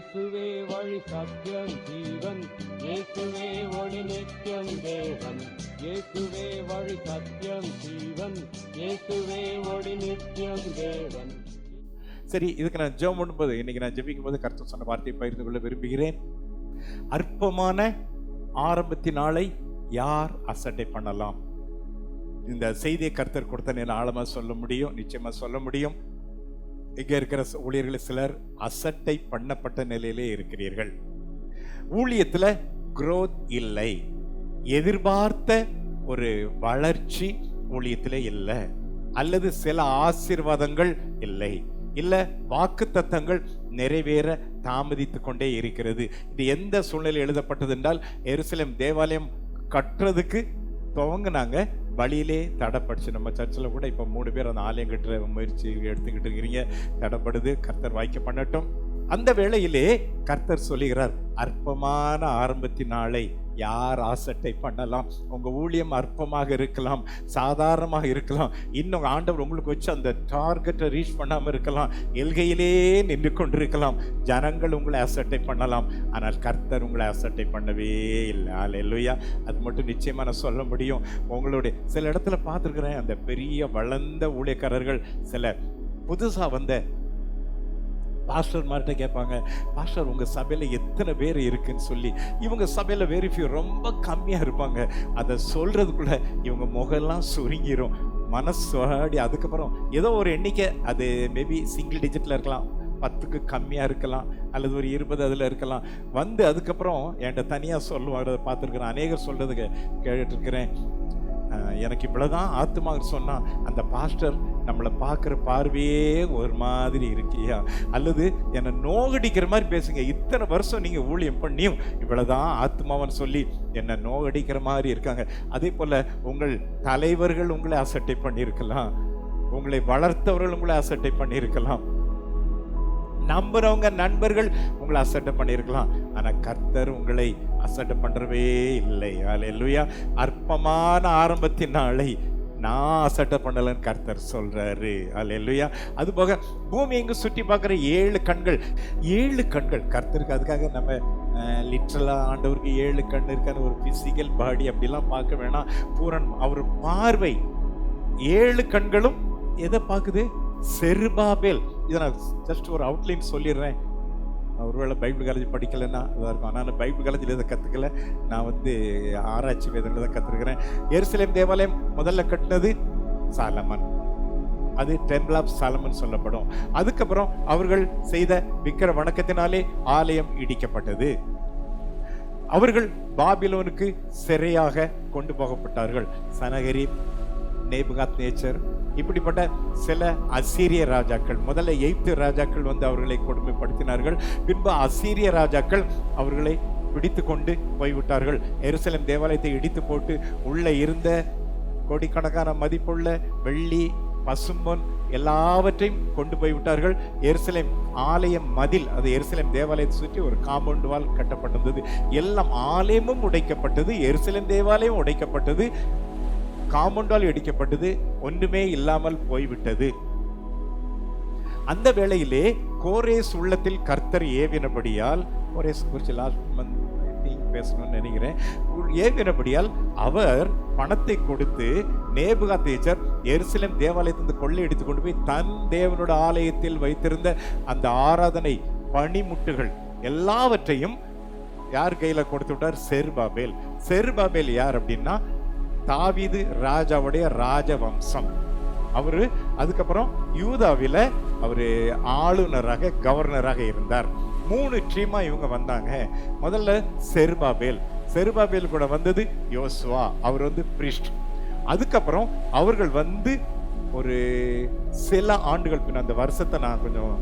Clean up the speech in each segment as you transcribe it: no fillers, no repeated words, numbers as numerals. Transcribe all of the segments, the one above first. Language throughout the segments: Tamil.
இயேசுவே வழி சத்தியம் ஜீவன், இயேசுவே ஒளி நித்தியம் தேவன், இயேசுவே வழி சத்தியம் ஜீவன், இயேசுவே ஒளி நித்தியம் தேவன். சரி, இதுக்கு நான் ஜெபம் பண்ணும்போது, இன்னைக்கு நான் ஜெபிக்கும் போது கர்த்தர் சொன்ன வார்த்தையை பகிர்ந்து கொள்ள விரும்புகிறேன். அற்பமான ஆரம்பத்தின் நாளை யார் அசட்டை பண்ணலாம்? இந்த செய்தியை கர்த்தர் கொடுத்த ஆழமா சொல்ல முடியும், நிச்சயமா சொல்ல முடியும். இங்க இருக்கிற ஊழியர்கள் சிலர் அசட்டை பண்ணப்பட்ட நிலையிலே இருக்கிறீர்கள். ஊழியத்துல growth இல்லை, எதிர்பார்த்த ஒரு வளர்ச்சி ஊழியத்திலே இல்லை, அல்லது சில ஆசீர்வாதங்கள் இல்லை, இல்ல வாக்குத்தத்தங்கள் நிறைவேற தாமதித்து கொண்டே இருக்கிறது. இது எந்த சூழ்நிலை எழுதப்பட்டது என்றால், எருசலேம் தேவாலயம் கட்டுறதுக்கு துவங்கினாங்க, வழியிலே தடைப்படுச்சு. நம்ம சர்ச்சில் கூட இப்போ 3 பேர் அந்த ஆலயம் கட்டுற முயற்சி எடுத்துக்கிட்டு இருக்கிறீங்க, தடைப்படுது. கர்த்தர் வாய்க்க பண்ணட்டும். அந்த வேளையிலே கர்த்தர் சொல்லுகிறார், அற்பமான ஆரம்பத்தின் நாளை யார் அசட்டை பண்ணலாம்? உங்க ஊழியம் அற்பமாக இருக்கலாம், சாதாரணமாக இருக்கலாம், இன்னும் ஆண்டவர் உங்களுக்கு வச்சு அந்த டார்கெட்டை ரீச் பண்ணாம இருக்கலாம், எல்கையிலே நின்று கொண்டிருக்கலாம், ஜனங்கள் உங்களை அசட்டை பண்ணலாம், ஆனால் கர்த்தர் உங்களை அசட்டை பண்ணவே இல்லை. அல்லேலூயா. அது மட்டும் நிச்சயமா நான் சொல்ல முடியும். உங்களுடைய சில இடத்துல பார்த்துருக்கிறேன், அந்த பெரிய வளர்ந்த ஊழியக்காரர்கள் சில புதுசா வந்த பாஸ்டர் மார்கிட்ட கேட்பாங்க, பாஸ்டர் உங்க சபையில எத்தனை பேர் இருக்குன்னு சொல்லி. இவங்க சபையில வெரிஃபியூ ரொம்ப கம்மியா இருப்பாங்க. அதை சொல்றதுக்குள்ள இவங்க முகெல்லாம் சுருங்கிரும், மனசு ஆடி. அதுக்கப்புறம் ஏதோ ஒரு எண்ணிக்கை, அது மேபி சிங்கிள் டிஜிட்ல இருக்கலாம், 10க்கு கம்மியா இருக்கலாம், அல்லது ஒரு 20 அதுல இருக்கலாம். வந்து அதுக்கப்புறம் என்கிட்ட தனியா சொல்லுவாங்க, பார்த்துருக்கிறேன், அநேகர் சொல்றது கேட்டுருக்கிறேன். எனக்கு இவ்வளவுதான் ஆத்துமாக சொன்னா, அந்த பாஸ்டர் நம்மளை பார்க்குற பார்வையே ஒரு மாதிரி இருக்கியா, அல்லது என்னை நோகடிக்கிற மாதிரி பேசுங்க, இத்தனை வருஷம் நீங்க ஊழியம் பண்ணியும் இவ்வளவுதான் ஆத்மாவன்னு சொல்லி என்னை நோகடிக்கிற மாதிரி இருக்காங்க. அதே போல உங்கள் தலைவர்கள் உங்களை அசட்டை பண்ணியிருக்கலாம், உங்களை வளர்த்தவர்கள் உங்களை அசட்டை பண்ணியிருக்கலாம், நம்புறவங்க நண்பர்கள் உங்களை அசட்டை பண்ணியிருக்கலாம், ஆனா கர்த்தர் உங்களை அசட்டை பண்றவே இல்லை. அல்லேலூயா. அற்பமான ஆரம்பத்தின் நாளை நான் அசட்டை பண்ணலன்னு கர்த்தர் சொல்றாரு. அல்லேலூயா. அது போக பூமி எங்க சுற்றி பார்க்குற 7 கண்கள், 7 கண்கள் கர்த்தருக்கு. அதுக்காக நம்ம லிட்ரலா ஆண்டவருக்கு 7 கண் இருக்கான ஒரு பிசிக்கல் பாடி அப்படிலாம் பார்க்க வேணாம். பூரன் அவர் பார்வை 7 கண்களும் எதை பார்க்குது? செருபாபேல். இதை நான் ஜஸ்ட் ஒரு அவுட்லைன் சொல்லிடுறேன். ஒருவேளை பைபிள் காலேஜ் படிக்கலைன்னா அதாக இருக்கும். நான் பைபிள் காலேஜில் இதை கற்றுக்கல, நான் ஆராய்ச்சி வேதங்களை தான் கற்றுருக்கிறேன். எருசலேம் தேவாலயம் முதல்ல கட்டினது சாலமன், அது டெம்பிள் ஆஃப் சாலமன் சொல்லப்படும். அதுக்கப்புறம் அவர்கள் செய்த விக்கிர வணக்கத்தினாலே ஆலயம் இடிக்கப்பட்டது. அவர்கள் பாபிலோனுக்கு சிறையாக கொண்டு போகப்பட்டார்கள். சனகரிப், நேபுகாத்நேச்சர், இப்படிப்பட்ட சில அசீரிய ராஜாக்கள், முதல்ல 8 ராஜாக்கள் அவர்களை கொடுமைப்படுத்தினார்கள். பின்பு அசீரிய ராஜாக்கள் அவர்களை பிடித்து கொண்டு போய்விட்டார்கள். எருசலேம் தேவாலயத்தை இடித்து போட்டு உள்ள இருந்த கோடிக்கணக்கான மதிப்புள்ள வெள்ளி, பசும்பொன் எல்லாவற்றையும் கொண்டு போய்விட்டார்கள். எருசலேம் ஆலயம் மதில், அது எருசலேம் தேவாலயத்தை சுற்றி ஒரு காம்பவுண்ட் வால் கட்டப்பட்டிருந்தது. எல்லாம் ஆலயமும் உடைக்கப்பட்டது, எருசலேம் தேவாலயம் உடைக்கப்பட்டது, காம்பவுண்டால் இடிக்கப்பட்டது, ஒன்றுமே இல்லாமல் போய்விட்டது. அந்த வேளையிலே கோரேஸ் உள்ளத்தில் கர்த்தர் ஏவினபடியால், கோரேஸ் குறித்து லாஸ்ட் மந்த் பேசணும்னு நினைக்கிறேன், ஏவினபடியால் அவர் பணத்தை கொடுத்து நேபுகாத்நேச்சர் எருசலேம் தேவாலயத்திலிருந்து கொள்ளையடித்து கொண்டு போய் தன் தேவனோட ஆலயத்தில் வைத்திருந்த அந்த ஆராதனை பணிமுட்டுகள் எல்லாவற்றையும் யார் கையில கொடுத்து விட்டார்? செருபாபேல். செருபாபேல் யார் அப்படின்னா தாவீது ராஜாவுடைய ராஜவம்சம். அவரு அதுக்கப்புறம் யூதாவில அவரு ஆளுநராக, கவர்னராக இருந்தார். 3 டீமா இவங்க வந்தாங்க. முதல்ல செருபாபேல், செருபாபேல் கூட வந்தது யோசுவா, அவர் பிரிஸ்ட். அதுக்கப்புறம் அவர்கள் ஒரு சில ஆண்டுகள் பின், அந்த வருஷத்தை நான் கொஞ்சம்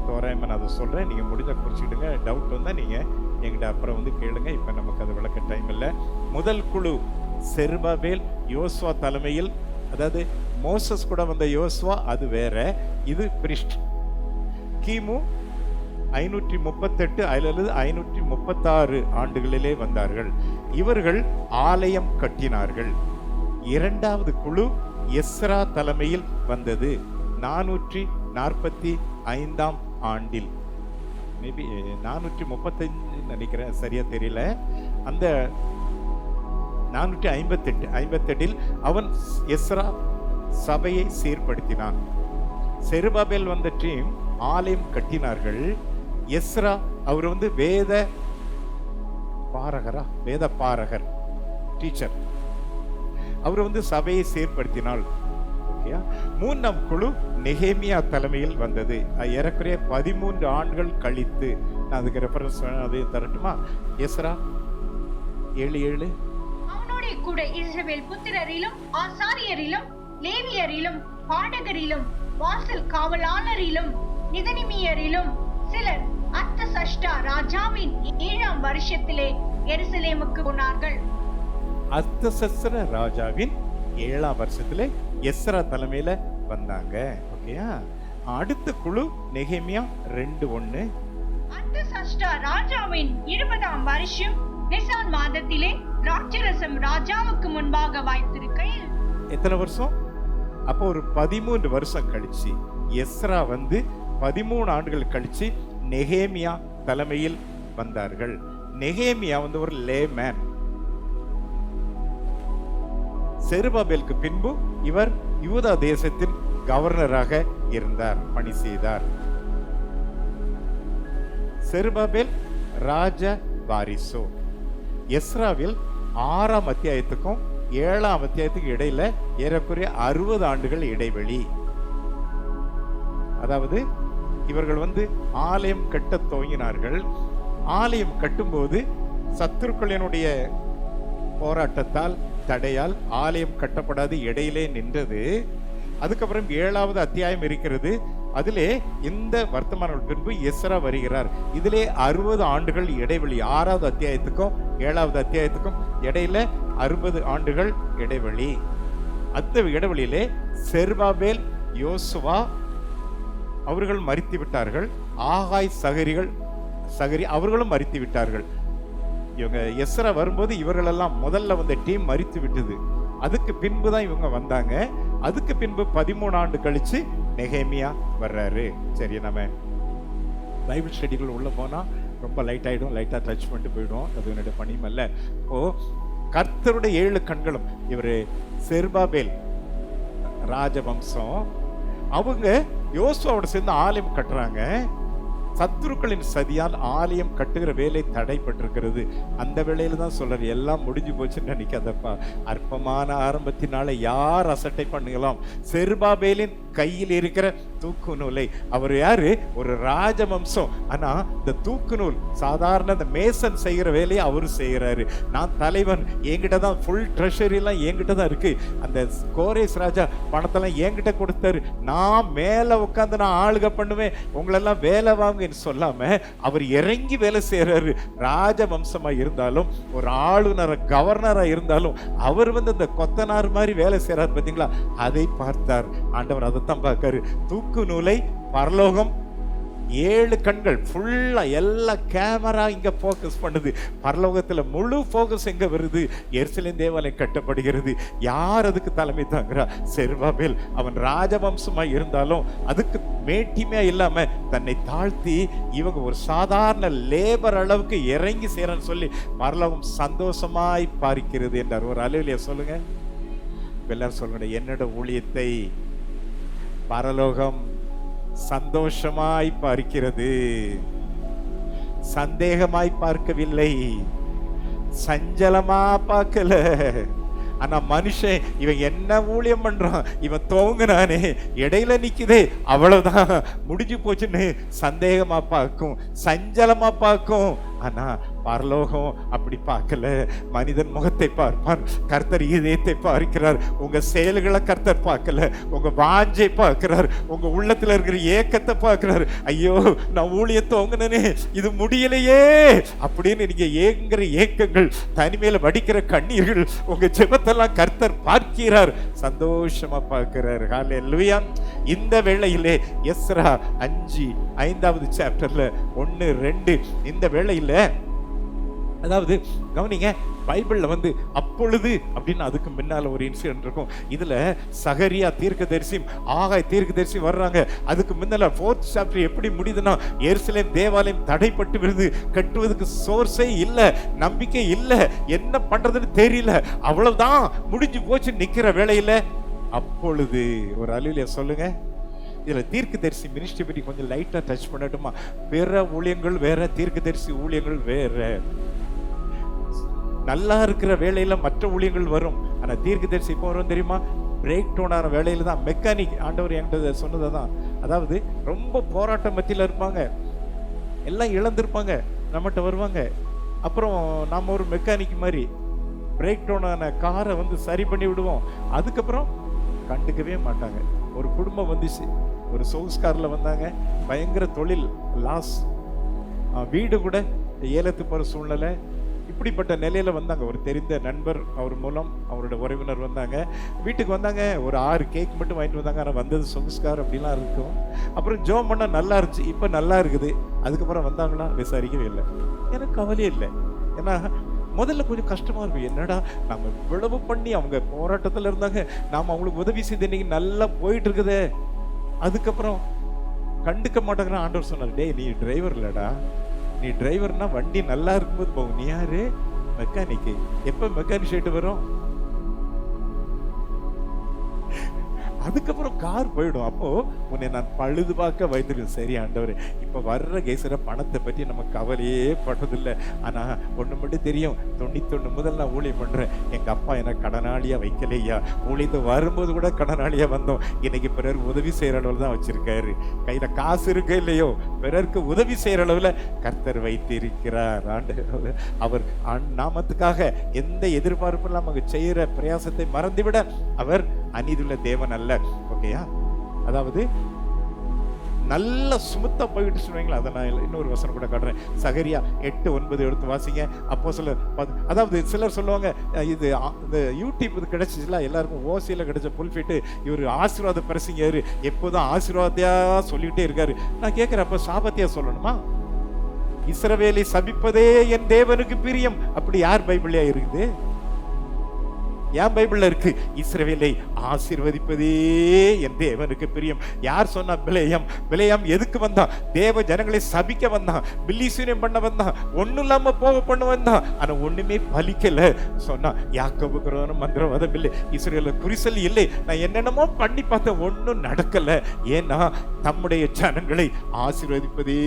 தோராயமா நான் அதை சொல்றேன், நீங்க முடிஞ்ச குறிச்சுக்கிடுங்க. டவுட் வந்தா நீங்க என்கிட்ட அப்புறம் கேளுங்க. இப்ப நமக்கு அது விளக்க டைம் இல்லை. முதல் குழு செருபாபேல் யோசுவா தலைமையில், அதாவது மோசஸ் கூட வந்த யோசுவா அது வேற, இது பிரிஸ்ட். கிமு 538 அல்லது 536 ஆண்டுகளிலே வந்தார்கள். இவர்கள் ஆலயம் கட்டினார்கள். இரண்டாவது குழு எஸ்ரா தலைமையில் வந்தது 445 ஆண்டில். மேபி 435 நினைக்கிறேன், சரியா தெரியல. அந்த 458 அவன் எஸ்ரா சபையை சீர்படுத்தினான். செருபாபேல் வந்த டீம் ஆலயம் கட்டினார்கள். எஸ்ரா அவர் வேத பாரகர் டீச்சர், அவர் சபையை சீர்படுத்தினாள். ஓகேயா? மூன்றாம் குழு நெகேமியா தலைமையில் வந்தது. ஏறக்குறைய 13 ஆண்டுகள் கழித்து, நான் அதுக்கு ரெஃபரன்ஸ் அதையும் தரட்டுமா? எஸ்ரா 7:7 அவனோட கூட இஸ்ரவேல் புத்திரரிலும் ஆசாரியரிலும் லேவியரிலும் பாடகரிலும் வாசல் காவலாளரிலும் நிதனிமியரிலும் சிலர் அர்த்தசஷ்டா ராஜாவின் 7ஆம் வருஷத்திலே எருசலேமுக்கு போனார்கள். அர்த்தசஸ்ர ராஜாவின் 7ஆம் வருஷத்திலே எஸ்ரா தலைமையில வந்தாங்க. ஓகேயா? அடுத்த குழு நெகேமியா 2:1. அர்த்தசஷ்டா ராஜாவின் 20ஆம் வருஷம் நிசான் மாதத்திலே ராட்சரசம் ராஜாவுக்கு முன்பாக வைத்திருக்கையில், எத்தனை வருஷம்? அப்போ ஒரு 13 வருஷம் கழிச்சு எஸ்ரா 13 ஆண்டுகள் கழிச்சு நெகேமியா தலைமையில் வந்தார்கள். நெகேமியா ஒரு லேமேன். செருபாபேலுக்கு பின்பு இவர் யூதா தேசத்தின் கவர்னராக இருந்தார், பணி செய்தார். செருபாபேல் ராஜ வாரிசு. எஸ்ராவில் 6ஆம் அத்தியாயத்துக்கும் 7ஆம் அத்தியாயத்துக்கு இடையில ஏறக்குறைய 60 ஆண்டுகள் இடைவெளி. அதாவது இவர்கள் ஆலயம் கட்ட துவங்கினார்கள். ஆலயம் கட்டும்போது சத்துருக்களினுடைய போராட்டத்தால் தடையால் ஆலயம் கட்டப்படாது, இடையிலே நின்றது. அதுக்கப்புறம் 7ஆவது அத்தியாயம் இருக்கிறது. அதிலே இந்த வர்த்தமான பின்பு எஸ்ரா வருகிறார். இதிலே 60 ஆண்டுகள் இடைவெளி. 6ஆவது அத்தியாயத்துக்கும் 7ஆவது அத்தியாயத்துக்கும் இடையில 60 ஆண்டுகள் இடைவெளி. அந்த இடைவெளியிலே செருபாபேல், யோசுவா அவர்கள் மரித்து விட்டார்கள். ஆகாய் சகரி அவர்களும் மரித்து விட்டார்கள். இவங்க எஸ்ரா வரும்போது இவர்களெல்லாம் முதல்ல வந்த டீம் மரித்து விட்டது. அதுக்கு பின்பு தான் இவங்க வந்தாங்க. அதுக்கு பின்பு 13 ஆண்டு கழிச்சு நெகேமியா வர்றாரு. சரி, நம்ம பைபிள் ஸ்டடிகள் உள்ள போனா ரொம்ப லைட் ஆயிடும், லைட்டா டச் பண்ணிட்டு போயிடும். அது என்னுடைய பணியும் அல்ல. இப்போ கர்த்தருடைய 7 கண்களும், இவரு செருபாபேல் ராஜவம்சம், அவங்க யோசுவாவோட சேர்ந்து ஆலயம் கட்டுறாங்க. சத்துருக்களின் சதியால் ஆலயம் கட்டுகிற வேலை தடைப்பட்டிருக்கிறது. அந்த வேளையில தான் சொல்றாரு, எல்லாம் முடிஞ்சு போச்சுன்னு நினைக்காதப்பா, அற்பமான ஆரம்பத்தினால யார் அசட்டை பண்ணுங்களாம்? செருபாபேலின் கையில் இருக்கிற தூக்கு நூலை. அவர் யாரு? ஒரு ராஜவம்சம். ஆனா இந்த தூக்கு நூல் சாதாரண இந்த மேசன் செய்கிற வேலையை அவரு செய்யறாரு. நான் தலைவன், என்கிட்ட தான் ஃபுல் ட்ரெஷரி எல்லாம் என்கிட்ட தான் இருக்கு. அந்த கோரேஸ் ராஜா பணத்தெல்லாம் என்கிட்ட கொடுத்தாரு. நான் மேல உட்காந்து நான் ஆளுக பண்ணுவேன், உங்களெல்லாம் வேலை வாங்க சொல்லாம அவர் இறங்கி வேலை செய்யறாரு. ராஜவம்சமா இருந்தாலும், ஒரு ஆளுநர் கவர்னரா இருந்தாலும், அவர் இந்த கொத்தனார் மாதிரி வேலை செய்யறாரு. பாத்தீங்களா? அதை பார்த்தார் ஆண்டவர். அதைத்தான் பார்க்காரு. தூக்கு நூலை பரலோகம் 7 கண்கள் ஃபுல்லா எல்லா கேமரா இங்க போக்கஸ் பண்ணுது. பரலோகத்துல முழு போக்கஸ் எங்க வருது? எருசலேம் தேவாலயம் கட்டப்படுகிறது. யார் அதுக்கு தலைமை தாங்கிறா? செருபாபேல். அவன் ராஜவம்சமா இருந்தாலும் அதுக்கு மேட்டிமையா இல்லாம தன்னை தாழ்த்தி இவங்க ஒரு சாதாரண லேபர் அளவுக்கு இறங்கி செய்யறன்னு சொல்லி பரலோகம் சந்தோஷமாய் பார்க்கிறது என்றார். ஒரு அலுவலியா சொல்லுங்க எல்லாரும் சொல்லுங்க, என்னோட ஊழியத்தை பரலோகம் சந்தோஷமாய் பார்க்கிறது, சந்தேகமாய் பார்க்கவில்லை, சஞ்சலமா பார்க்கல. ஆனா மனுஷன் இவன் என்ன ஊழியம் பண்றான், இவன் தோங்குனானே, இடையில நிக்குதே, அவ்வளவுதான் முடிஞ்சு போச்சுன்னு சந்தேகமா பார்க்கும், சஞ்சலமா பார்க்கும். ஆனா பரலோகம் அப்படி பார்க்கல. மனிதன் முகத்தை பார்ப்பார், கர்த்தர் இதயத்தை பார்க்கிறார். உங்க செயல்களை கர்த்தர் பார்க்கல, உங்க வாஞ்சை பார்க்கிறார், உங்க உள்ளத்துல இருக்கிற ஏக்கத்தை பார்க்கிறார். ஐயோ நான் ஊழியத்தை உங்கனே, இது முடியலையே அப்படின்னு நீங்க ஏங்குற ஏக்கங்கள், தனிமையில வடிக்கிற கண்ணீர்கள், உங்க ஜெபத்தெல்லாம் கர்த்தர் பார்க்கிறார், சந்தோஷமா பார்க்கிறார். ஹல்லேலூயா. இந்த வேளையிலே எஸ்ரா 5 5வது சாப்டர்ல 1 2 இந்த வேளையில அதாவது கவனிங்க, பைபிள்ல வந்து அப்பொழுது அப்படின்னு அதுக்கு முன்னால ஒரு இன்சிடென்ட் இருக்கும். இதுல சகரியா தீர்க்கதரிசி, ஆகாய் தீர்க்கதரிசி வர்றாங்க. அதுக்கு முன்னால 4th சாப்டர் எப்படி முடியுதுன்னா, எருசலேம் தேவாலயம் தடைப்பட்டு விழுது, கட்டுவதற்கு சோர்ஸே இல்ல, நம்பிக்கை இல்ல, என்ன பண்றதுன்னு தெரியல, அவ்வளவுதான் முடிஞ்சு போச்சு நிக்கிற வேளையில அப்பொழுது ஒரு அல்லேலூயா சொல்லுங்க. இதுல தீர்க்கதரிசி மினிஸ்ட்ரி பற்றி கொஞ்சம் லைட்டா டச் பண்ணட்டுமா? வேற ஊழியங்கள் வேற, தீர்க்கதரிசி ஊழியங்கள் வேற. நல்லா இருக்கிற வேலையில மற்ற ஊழியங்கள் வரும், ஆனா தீர்க்கதரிசி இப்போ வரும் தெரியுமா? பிரேக் டவுன் ஆன வேலையில தான். மெக்கானிக் ஆண்டவர் என்கிட்ட சொன்னதான், அதாவது ரொம்ப போராட்டம் மத்தியில இருப்பாங்க, எல்லாம் இழந்திருப்பாங்க, நம்மகிட்ட வருவாங்க. அப்புறம் நாம ஒரு மெக்கானிக் மாதிரி பிரேக் டவுன் ஆன காரை வந்து சரி பண்ணி விடுவோம். அதுக்கப்புறம் கண்டுக்கவே மாட்டாங்க. ஒரு குடும்பம் வந்துச்சு, ஒரு சோல்ஸ் கார்ல வந்தாங்க, பயங்கர தொழில் லாஸ், வீடு கூட ஏலத்து போற சூழ்நிலை, இப்படிப்பட்ட நிலையில வந்தாங்க. ஒரு தெரிந்த நண்பர் அவர் மூலம் அவரோட உறவினர் வந்தாங்க, வீட்டுக்கு வந்தாங்க. ஒரு 6 கேக் மட்டும் வாங்கிட்டு வந்தாங்க, ஆனால் வந்தது சொகுஸ்கார் அப்படிலாம் இருக்கும். அப்புறம் ஜோம் பண்ண நல்லா இருந்துச்சு, இப்போ நல்லா இருக்குது. அதுக்கப்புறம் வந்தாங்களா விசாரிக்கவே இல்லை. எனக்கு கவலையே இல்லை. ஏன்னா முதல்ல கொஞ்சம் கஷ்டமா இருக்கும், என்னடா நம்ம இவ்வளவு பண்ணி அவங்க போராட்டத்தில் இருந்தாங்க, நாம் அவங்களுக்கு உதவி செய்து இன்னைக்கு நல்லா போயிட்டு இருக்குதே. அதுக்கப்புறம் கண்டுக்க மாட்டேங்கிற ஆண்டவர் சொன்னார், டேய் நீ டிரைவர் இல்லடா, நீ டிரைவர்னா வண்டி நல்லா இருக்கும்போது போகும், நீ யாரு? மெக்கானிக்கு. எப்ப மெக்கானிக் ஷேட்டு வரும்? அதுக்கப்புறம் கார் போயிடும். அப்போ உன்னை நான் பழுது பார்க்க வைத்திருக்கேன். சரி ஆண்டவரே, இப்ப வர்ற கேசர பணத்தை பற்றி நம்ம கவலையே படுறதில்லை. ஆனா ஒண்ணு மட்டும் தெரியும், 91 முதல் நான் ஊழியம் பண்றேன், எங்க அப்பா எனக்கு கடனாளியா வைக்கலையா, ஊழியத்தை வரும்போது கூட கடனாளியா வந்தோம், இன்னைக்கு பிறருக்கு உதவி செய்யற அளவுல தான் வச்சிருக்காரு. கையில காசு இருக்க இல்லையோ, பிறருக்கு உதவி செய்யற அளவுல கர்த்தர் வைத்திருக்கிறார். ஆண்டவர் அவர் நாமத்துக்காக எந்த எதிர்பார்ப்பும் நமக்கு செய்யற பிரயாசத்தை மறந்துவிட அவர் அநீதியுள்ள தேவன் அல்ல. ஓகேயா? அதாவது நல்ல சுமத்தா போயிட்டு சொல்லுவீங்களா? அதை நான் இன்னொரு வசனம் கூட காட்டுறேன். சகரியா 8:9 எடுத்து வாசிங்க. அப்போ சிலர், அதாவது சிலர் சொல்லுவாங்க, இது இந்த யூடியூப் இது கிடைச்சிச்சுல, எல்லாருக்கும் ஓசியில கிடைச்ச புல்ஃபிட்டு, இவர் ஆசீர்வாத பிரசங்கர், எப்போதும் ஆசீர்வாதையா சொல்லிக்கிட்டே இருக்காரு. நான் கேட்கிறேன், அப்ப சாபத்தியா சொல்லணுமா? இஸ்ரவேலை சபிப்பதே என் தேவனுக்கு பிரியம், அப்படி யார் பைபிள்லயா இருக்குது? என் பைபிள்ல இருக்கு, இஸ்ரவேலை ஆசீர்வதிப்பதே என் தேவனுக்கு பிரியம். யார் சொன்னா? பிலேயாம். பிலேயாம் எதுக்கு வந்தான்? தேவ ஜனங்களை சபிக்க வந்தான், பில்லிசூனியம் பண்ண வந்தான், ஒண்ணும் இல்லாம போக பண்ண வந்தான். ஆனா ஒண்ணுமே பலிக்கல. சொன்னா யாக்கோபுக்கு மந்திரவாதம் இல்லை, இஸ்ரவேல குறிசல் இல்லை, நான் என்னென்னமோ பண்ணி பார்த்தேன், ஒன்னும் நடக்கல. ஏன்னா நம்முடைய ஜனங்களை ஆசீர்வதிப்பதே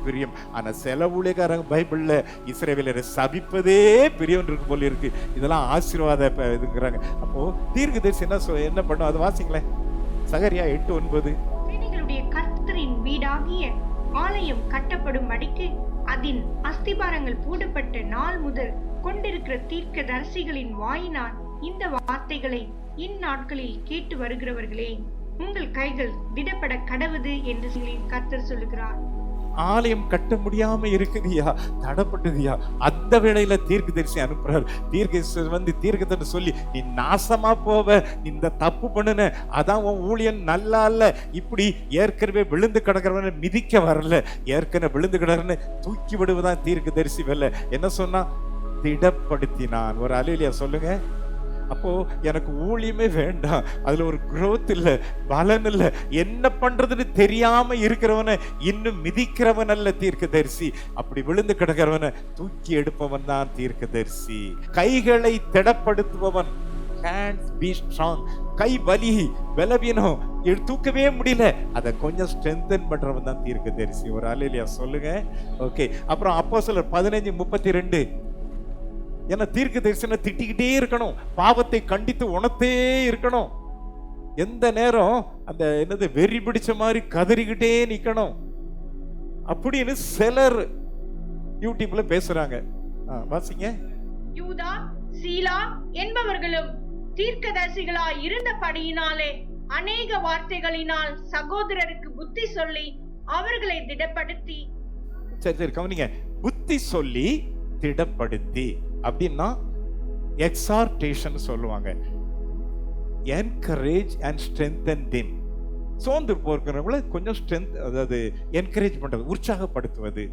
பிரியம். ஆனா சில ஊழியக்காரங்க பைபிள்ல இஸ்ரவேலரை சபிப்பதே பிரியம் இருக்கு போல இருக்கு. இதெல்லாம் ஆசீர்வாத இதுங்கிறாங்க. அப்போ தீர்க்கதரிசி என்ன பண்ணும்? அது வாசிங்களேன். சகரியா 8:9. சேனைகளுடைய கர்த்தரின் வீடாகிய ஆலயம் கட்டப்படும் அடிக்கு அதன் அஸ்திபாரங்கள் போடப்பட்ட நாள் முதல் கொண்டிருக்கிற தீர்க்கதரிசிகளின் வாயினால் இந்த வார்த்தைகளை இந்நாட்களில் கேட்டு வருகிறவர்களே, உங்கள் கைகள் திடப்பட கடவுது என்று கர்த்தர் சொல்லுகிறார். ஆலயம் கட்ட முடியாம இருக்குதியா, தடப்பட்டதியா, அந்த வேளையில தீர்க்கதரிசி அனுப்புறாரு. தீர்க்கதரிசி வந்து தீர்க்கதரிசி சொல்லி, நீ நாசமா போவ, இந்த தப்பு பண்ணுன, அதான் உன் ஊழியன் நல்லா இல்ல, இப்படி ஏற்கனவே விழுந்து கிடக்கிறவன மிதிக்க வரல, ஏற்கனவே விழுந்து கிடக்கிறவன தூக்கி விடுவதான் தீர்க்கதரிசி வேலை. என்ன சொன்னா? திடப்படுத்தினான். ஒரு அல்லேலூயா சொல்லுங்க. அப்போ எனக்கு ஊழியமே வேண்டாம், அதுல ஒரு growth இல்ல, பலன் இல்ல, என்ன பண்றதுன்னு தெரியாம இருக்கிறவனை இன்னும் மிதிக்கிறவன் அல்ல தீர்க்கதரிசி, அப்படி விழுந்து கிடக்கிறவனை தூக்கி எடுப்பவன் தான் தீர்க்கதரிசி. கைகளை திடப்படுத்துபவன், hands be strong. கை வலி பலவீனம், தூக்கவே முடியல, அதை கொஞ்சம் ஸ்ட்ரென்தன் பண்றவன் தான் தீர்க்கதரிசி. ஒரு அல்லேலூயா சொல்லுங்க. ஓகே. அப்புறம் அப்போஸ்தலர் 15:32. ஏன்னா தீர்க்க தரிசனம் திட்டிக்கிட்டே இருக்கணும், பாவத்தை கண்டித்து உணர்த்தே இருக்கணும், எந்த நேரம் அந்த என்னது வெறி பிடிச்ச மாதிரி கதறிக்கிட்டே நிக்கணும் அப்படின்னு சிலர் யூடியூப்ல பேசுறாங்க. வாசிங்க. யூதா சீலா என்பவர்களும் தீர்க்கதரிசிகளாய் இருந்தபடியினாலே அநேக வார்த்தைகளினால் சகோதரருக்கு புத்தி சொல்லி அவர்களை திடப்படுத்தி. சரி கவனிங்க. புத்தி சொல்லி திடப்படுத்தி அப்படின்னா எக்ஸார்டேஷன் சொல்லுவாங்க. Encourage and strengthen them. சோர்ந்து போகிறவங்கள கொஞ்சம் ஸ்ட்ரென்த், அதாவது என்கரேஜ் பண்றது, உற்சாகப்படுத்துவது.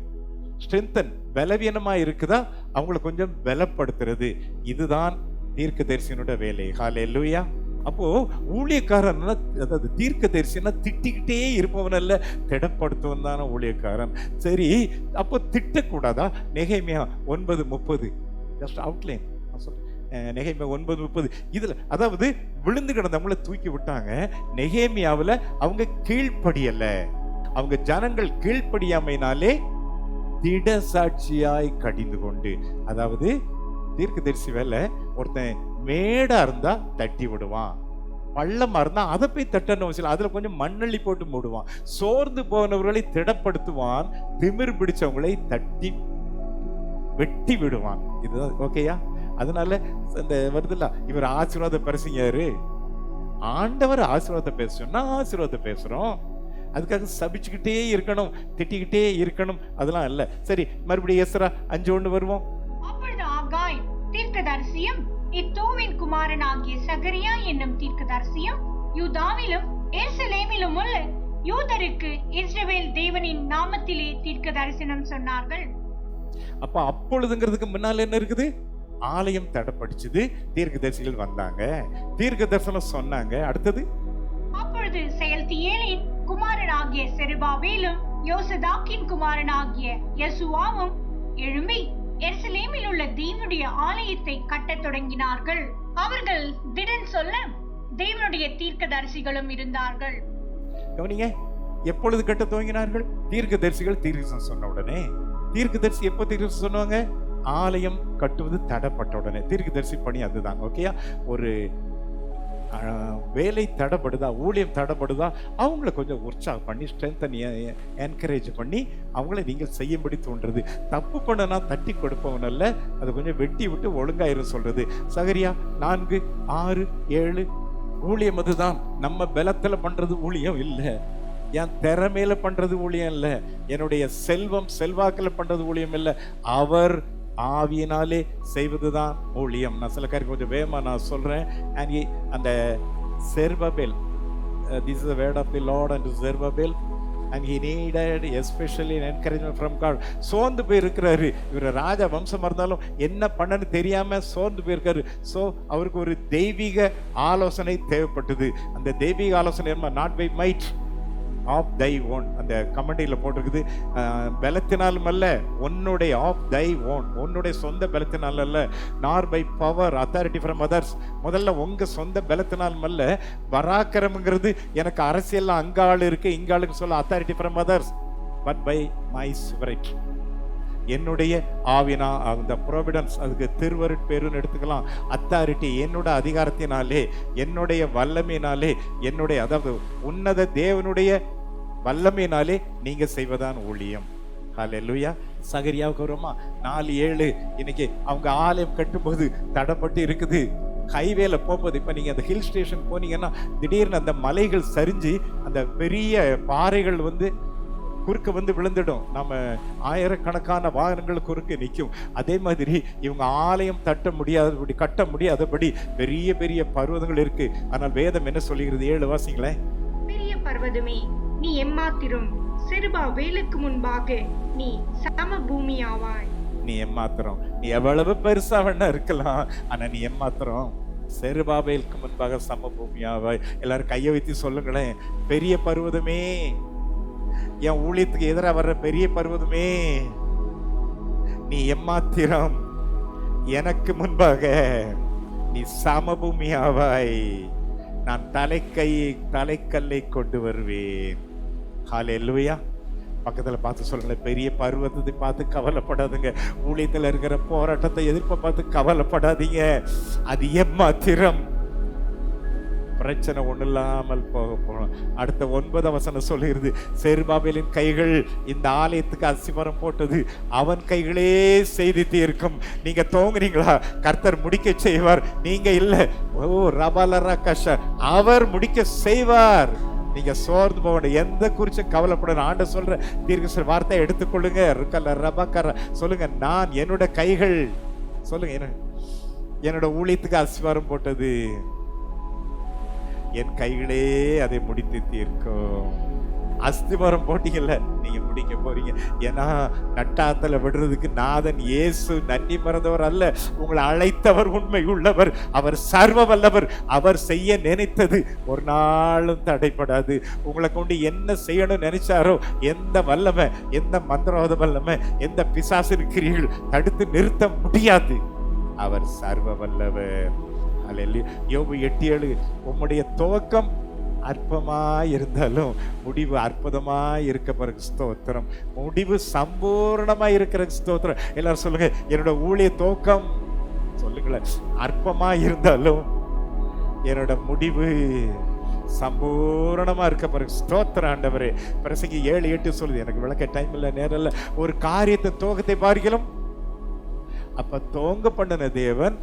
ஸ்ட்ரென்தன், பலவீனமா இருக்குதா அவங்கள கொஞ்சம் பலப்படுத்துறது. இதுதான் தீர்க்கதரிசியினுடைய வேலை. ஹல்லேலூயா. அப்போ ஊழியக்காரன், அதாவது தீர்க்கதரிசினா திட்டிக்கிட்டே இருப்பவன் அல்ல, திடப்படுத்துவன் தானே ஊழியக்காரன். சரி, அப்போ திட்டக்கூடாதா? நெகேமியா 9:30 ஜஸ்ட் அவுட்லைன் நெகேமியா 9:30 இதுல அதாவது விழுந்து கிடந்தவங்கள தூக்கி விட்டாங்க. நெகேமியாவில் அவங்க கீழ்ப்படியல. அவங்க ஜனங்கள் கீழ்ப்படியாமைனாலே திட சாட்சியாய் கடிந்து கொண்டு, அதாவது தீர்க்கதரிசி வேலை, ஒருத்தன் மேடா இருந்தா தட்டி விடுவான், பள்ளமா இருந்தா அதை போய் தட்டணும் அவசியம், அதுல கொஞ்சம் மண்ணள்ளி போட்டு மூடுவான். சோர்ந்து போனவர்களை திடப்படுத்துவான், திமிர் பிடிச்சவங்களை தட்டி வெட்டி விடுவான். இதுதான் ஓகேயா? அதனால இந்த வருதுல்ல, இவர் ஆசீர்வாத பேசுங்காரு, ஆண்டவர் ஆசீர்வாத பேசணும்னா ஆசீர்வாத பேசுறோம். அதுக்காக சபிச்சுக்கிட்டே இருக்கணும், திட்டிக்கிட்டே இருக்கணும், அதெல்லாம் இல்ல. சரி, மறுபடியும் எஸ்ரா 5:1 வருவோம். அப்பொழுது ஆகாய் தீர்க்கதரிசியும் இத்தோவின் குமாரனாகிய சகரியா என்னும் தீர்க்கதரிசியும் யூதாவிலும் எருசலேமிலும் உள்ள யூதருக்கு இஸ்ரவேல் தேவனின் நாமத்திலே தீர்க்க தரிசனம் சொன்னார்கள். அப்ப அப்பொழுதுங்கிறதுக்கு முன்னால என்ன இருக்குது? ஆலயம் தடப்படிச்சது, தீர்க்கதரிசிகள் வந்தாங்க, தீர்க்க தரிசனம் சொன்னாங்க. அடுத்தது, அப்பொழுது செயல்தியேலின் குமாரனாகிய செருபாபேலும் யோசதாக்கின் குமாரனாகிய யெசுவாவும் எழும்பி எருசலேமில் உள்ள தேவனுடைய ஆலயத்தை கட்டத் தொடங்கினார்கள். அவர்கள் திடன் சொல்ல தேவனுடைய தீர்க்கதரிசிகளும் இருந்தார்கள். கவனிங்க, எப்பொழுது கட்ட துவங்கினார்கள்? தீர்க்கதரிசிகள் தீர்க்கதரிசனம் சொன்ன உடனே. தீர்க்கதரிசி எப்போ தீர்க்கதரிசனம் சொன்னாங்க? ஆலயம் கட்டுவது தடப்பட்ட உடனே. தீர்க்கதரிசி பணி அதுதான். ஓகேயா? ஒரு வேலை தடப்படுதா, ஊழியம் தடப்படுதா, அவங்கள கொஞ்சம் உற்சாகம் பண்ணி, ஸ்ட்ரென்தன், என்கரேஜ் பண்ணி அவங்கள நீங்கள் செய்யும்படி தோன்றது. தப்பு பண்ணனா தட்டி கொடுப்பவன் அல்ல, அதை கொஞ்சம் வெட்டி விட்டு ஒழுங்காயிரும் சொல்றது. சகரியா 4, 6, 7 ஊழியம் அதுதான். நம்ம பலத்துல பண்றது ஊழியம் இல்லை, என் திறமையில பண்றது ஊழியம் இல்லை, என்னுடைய செல்வம் செல்வாக்குல பண்றது ஊழியம் இல்லை, அவர் ஆவியினாலே செய்வதுதான் ஊழியம். நான் சில காரியம் கொஞ்சம் வேகமா நான் சொல்றேன். அந்த Zerubbabel, this is the word of the Lord unto Zerubbabel, and he needed especially an encouragement from God. சோர்ந்து போய் இருக்கிறாரு, இவர் ராஜா வம்சமா இருந்தாலும் என்ன பண்ணன்னு தெரியாம சோர்ந்து போயிருக்காரு. ஸோ அவருக்கு ஒரு தெய்வீக ஆலோசனை தேவைப்பட்டது. அந்த தெய்வீக ஆலோசனை not by might of thy own, அந்த கமெண்டியில் போட்டிருக்குது. பலத்தினாலும் அல்ல, உன்னுடைய ஆஃப் தை ஓன், உன்னுடைய சொந்த பலத்தினால் அல்ல, nor by power authority from others. முதல்ல உங்க சொந்த பலத்தினாலும் அல்ல. பராக்கிரமங்கிறது எனக்கு அரசியல் அங்காள் இருக்கு இங்காளுக்கு சொல்ல authority from others, but by my spirit, என்னுடைய ஆவினா. அந்த ப்ரோவிடன்ஸ், அதுக்கு திருவருட்பேருன்னு எடுத்துக்கலாம். அத்தாரிட்டி என்னோட அதிகாரத்தினாலே, என்னுடைய வல்லமையினாலே, என்னுடைய அதாவது உன்னத தேவனுடைய வல்லமையினாலே நீங்க செய்வதான் ஊழியம். ஹல்லேலூயா. சகரியாவுக்கு வருமா? 4:7 இன்னைக்கு அவங்க ஆலயம் கட்டும்போது தடப்பட்டு இருக்குது. ஹைவேல போகும்போது, இப்ப நீங்க அந்த ஹில் ஸ்டேஷன் போனீங்கன்னா திடீர்னு அந்த மலைகள் சரிஞ்சு அந்த பெரிய பாறைகள் குறுக்க விழுந்துடும். நம்ம ஆயிரக்கணக்கான வாகனங்கள் குறுக்க நிற்கும். அதே மாதிரி இவங்க ஆலயம் கட்ட முடியாதபடி பெரிய பெரிய பர்வதங்கள் இருக்கு. ஆனால் வேதம் என்ன சொல்லுகிறது? 7 வாசிங்களேன். பெரிய பர்வதமே, நீ எம்மாத்திரம், செருபாபேலுக்கு முன்பாக நீ சமபூமியாவாய். நீ எம்மாத்திரம், நீ எவ்வளவு பெருசா வேணா இருக்கலாம், ஆனா நீ எம்மாத்திரம் செருபாபேலுக்கு முன்பாக சமபூமியாவாய். எல்லாரும் கையை வைத்து சொல்லுங்களேன். பெரிய பர்வதமே, என் ஊழியத்துக்கு எதிராக வர்ற பெரிய பர்வதமே, நீ எம்மாத்திரம், எனக்கு முன்பாக நீ சமபூமியாவாய். நான் தலைக்கல்லை கொண்டு வருவேன். ஹல்லேலூயா. பக்கத்துல பார்த்து சொல்லுங்களேன், பெரிய பர்வதத்தை பார்த்து கவலைப்படாதுங்க. ஊழியத்தில் இருக்கிற போராட்டத்தை எதிர்ப்பை பார்த்து கவலைப்படாதீங்க. அது எம்மாத்திரம். பிரச்சனை ஒண்ணு இல்லாமல் போகணும். அடுத்த 9 வசனம் சொல்லுகிறது, செருபாபேலின் கைகள் இந்த ஆலயத்துக்கு அஸ்திவாரம் போட்டது, அவன் கைகளே செய்து தீர்க்கும். நீங்க தோங்குறீங்களா? கர்த்தர் முடிக்க செய்வார், நீங்க இல்ல. ஓ ரபலரா கஷ, அவர் முடிக்க செய்வார். நீங்க சோர்ந்து போக எந்த குறிச்சும் கவலைப்படணும். ஆண்ட சொல்ற தீர்க்க வார்த்தை எடுத்துக்கொள்ளுங்க. இருக்கல ரபக்கர சொல்லுங்க, நான் என்னோட கைகள், சொல்லுங்க, என்னோட ஊழியத்துக்கு அஸ்திவாரம் போட்டது, என் கைகளே அதை முடித்து தீர்க்கும். அஸ்திவாரம் போட்டீங்கல்ல, நீங்க முடிக்க போறீங்க. ஏன்னா நட்டாத்துல விடுறதுக்கு நாதன் இயேசு நன்றி மறந்தவர் அல்ல, உங்களை அழைத்தவர் உண்மை உள்ளவர், அவர் சர்வ வல்லவர். அவர் செய்ய நினைத்தது ஒரு நாளும் தடைப்படாது. உங்களை கொண்டு என்ன செய்யணும்னு நினைச்சாரோ, எந்த வல்லமை, எந்த மந்திரவாத வல்லமை, எந்த பிசாசின் கிரியைகள் தடுத்து நிறுத்த முடியாது. அவர் சர்வ வல்லவர். அல்லேலூயா. யோபு 8:7, உம்முடைய துவக்கம் அற்பமாய் இருந்தாலும் முடிவு அற்புதமாய் இருக்க பிறகு ஸ்தோத்திரம். முடிவு சம்பூர்ணமாய் இருக்கிற ஸ்தோத்திரம். எல்லாரும் சொல்லுங்க, என்னோட ஊழிய துவக்கம் சொல்லுங்களேன் அற்பமாய் இருந்தாலும் என்னோட முடிவு சம்பூர்ணமா இருக்க பிறகு ஸ்தோத்திரம் ஆண்டவரே. பிரசங்கி 7:8 சொல்லுது, எனக்கு விளக்க டைம் இல்லை, நேரம் இல்லை. ஒரு காரியத்தை துவக்கத்தை பார்க்கலாம், அப்ப துவங்க பண்ணின தேவன்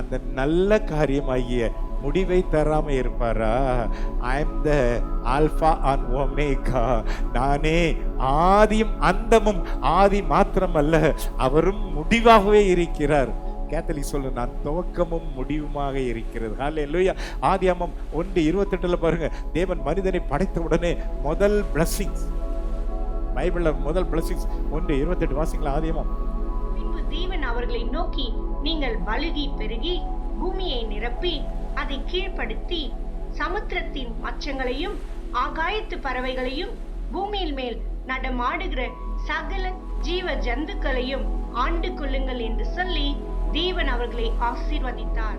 அந்த நல்ல காரியமாகிய முடிவை தராம இருப்பாரா? I am the alpha and omega, நானே ஆதியும் அந்தமும். ஆதி மாத்திரம் அல்ல, அவரும் முடிவாகவே இருக்கிறார். கேத்தலிக் சொல்லு, நான் துவக்கமும் முடிவுமாக இருக்கிறது. ஹல்லேலூயா. ஆதியாகமம் 1:28 பாருங்க, தேவன் மனிதனை படைத்த உடனே முதல் பிளஸிங்ஸ், பைபிள்ல முதல் பிளஸிங்ஸ் 1:28 வாசிங்களா? ஆதியாகமம். பின்பு தேவன் அவர்களை நோக்கி, நீங்கள் பலுகி பெருகி பூமியை நிரப்பி அதை கீழ்ப்படுத்தி சமுத்திரத்தின் மச்சங்களையும் ஆகாயத்து பறவைகளையும் பூமியில் மேல் நடமாடுகிற சகல ஜீவ ஜந்துக்களையும் ஆண்டு கொள்ளுங்கள் என்று சொல்லி தேவன் அவர்களை ஆசீர்வதித்தார்.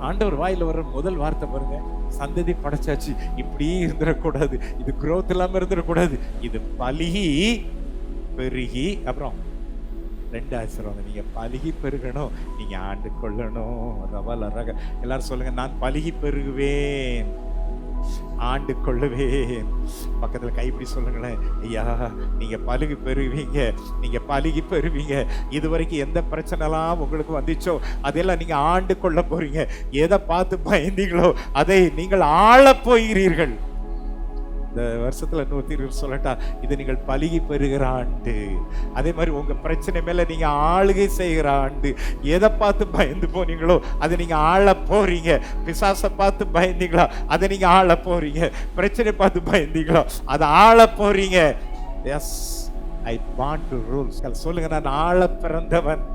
ஆண்டவர் வாயில வர்ற முதல் வார்த்தை பாருங்க, சந்ததி படைச்சாச்சு, இப்படி இருந்துடக்கூடாது, இது growth இல்லாம இருந்துடக்கூடாது, இது பலுகி பெருகி. அப்புறம் 2 ஆசீர்வாதம், நீங்க பலுகி பெருகணும், நீங்க ஆண்டு கொள்ளணும். ரவல ரக எல்லாரும் சொல்லுங்க, நான் பலுகி பெருகுவேன், ஆண்டு கொள்ளுவேன். பக்கத்துல கைப்பிடி சொல்லுங்களேன், ஐயா நீங்க பலுகி பெறுவீங்க, நீங்க பலுகி பெறுவீங்க. இதுவரைக்கும் எந்த பிரச்சனைலாம் உங்களுக்கு வந்துச்சோ அதெல்லாம் நீங்க ஆண்டு கொள்ள போறீங்க. எதை பார்த்து பயந்தீங்களோ அதை நீங்கள் ஆள போகிறீர்கள். இந்த வருஷத்துல 120 சொல்லட்டா, இது நீங்கள் பலுகி பெறுகிற ஆண்டு. அதே மாதிரி உங்க பிரச்சனை மேல நீங்க ஆளுகை செய்கிற ஆண்டு. எதை பார்த்து பயந்து போனீங்களோ அதை நீங்க ஆள போறீங்க. பிசாசை பார்த்து பயந்தீங்களா, அதை நீங்க ஆள போறீங்க. பிரச்சனை பார்த்து பயந்தீங்களோ அதை ஆள போறீங்க. Yes, I want to rule. சொல்லுங்க, நான் ஆள பிறந்தவன்.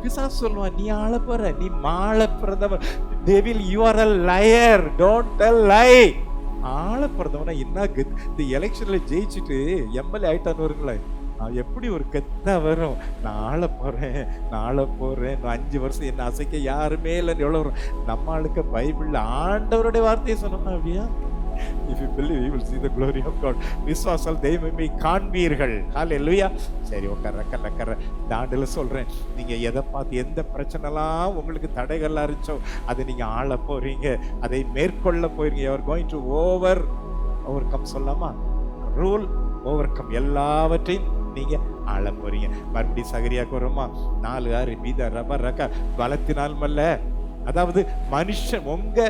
பிசாசு சொல்லுவான், நீ ஆள போற, நீ மாள பிறந்தவன். Devil, you are a liar, don't tell lie. ஆள பிறந்தவனா என்ன கெத்து? இந்த எலெக்ஷன்ல ஜெயிச்சுட்டு எம்எல்ஏ ஆயிட்டான்னு வருங்களேன், எப்படி ஒரு கெத்தா வரும்? நான் ஆள போறேன், நான் ஆள போறேன், 5 வருஷம் என்ன அசைக்க யாருமே இல்லைன்னு எவ்வளவு வரும்? நம்ம ஆளுக்கு பைபிள்ல ஆண்டவருடைய வார்த்தையை சொன்னோம்னா அப்படியா? If you believe, you will see the glory of God. விசுவாசால் தெய்வமே காண்பீர்கள். ஹல்லேலூயா. சரி, உட்கார இந்த ஆண்டுல சொல்றேன், நீங்க எதை பார்த்து எந்த பிரச்சனைலாம் உங்களுக்கு தடைகள் இருந்துச்சோ அதை நீங்க ஆள போறீங்க, அதை மேற்கொள்ள போறீங்க. You are going to overcome சொல்லாமா? ரூல், ஓவர்கம், எல்லாவற்றையும் நீங்க ஆள போறீங்க. மறுபடியும் சகரியாக்கு வருமா? 4:6 மீத ரப ரக பலத்தினால் அல்ல, அதாவது மனுஷன் உங்க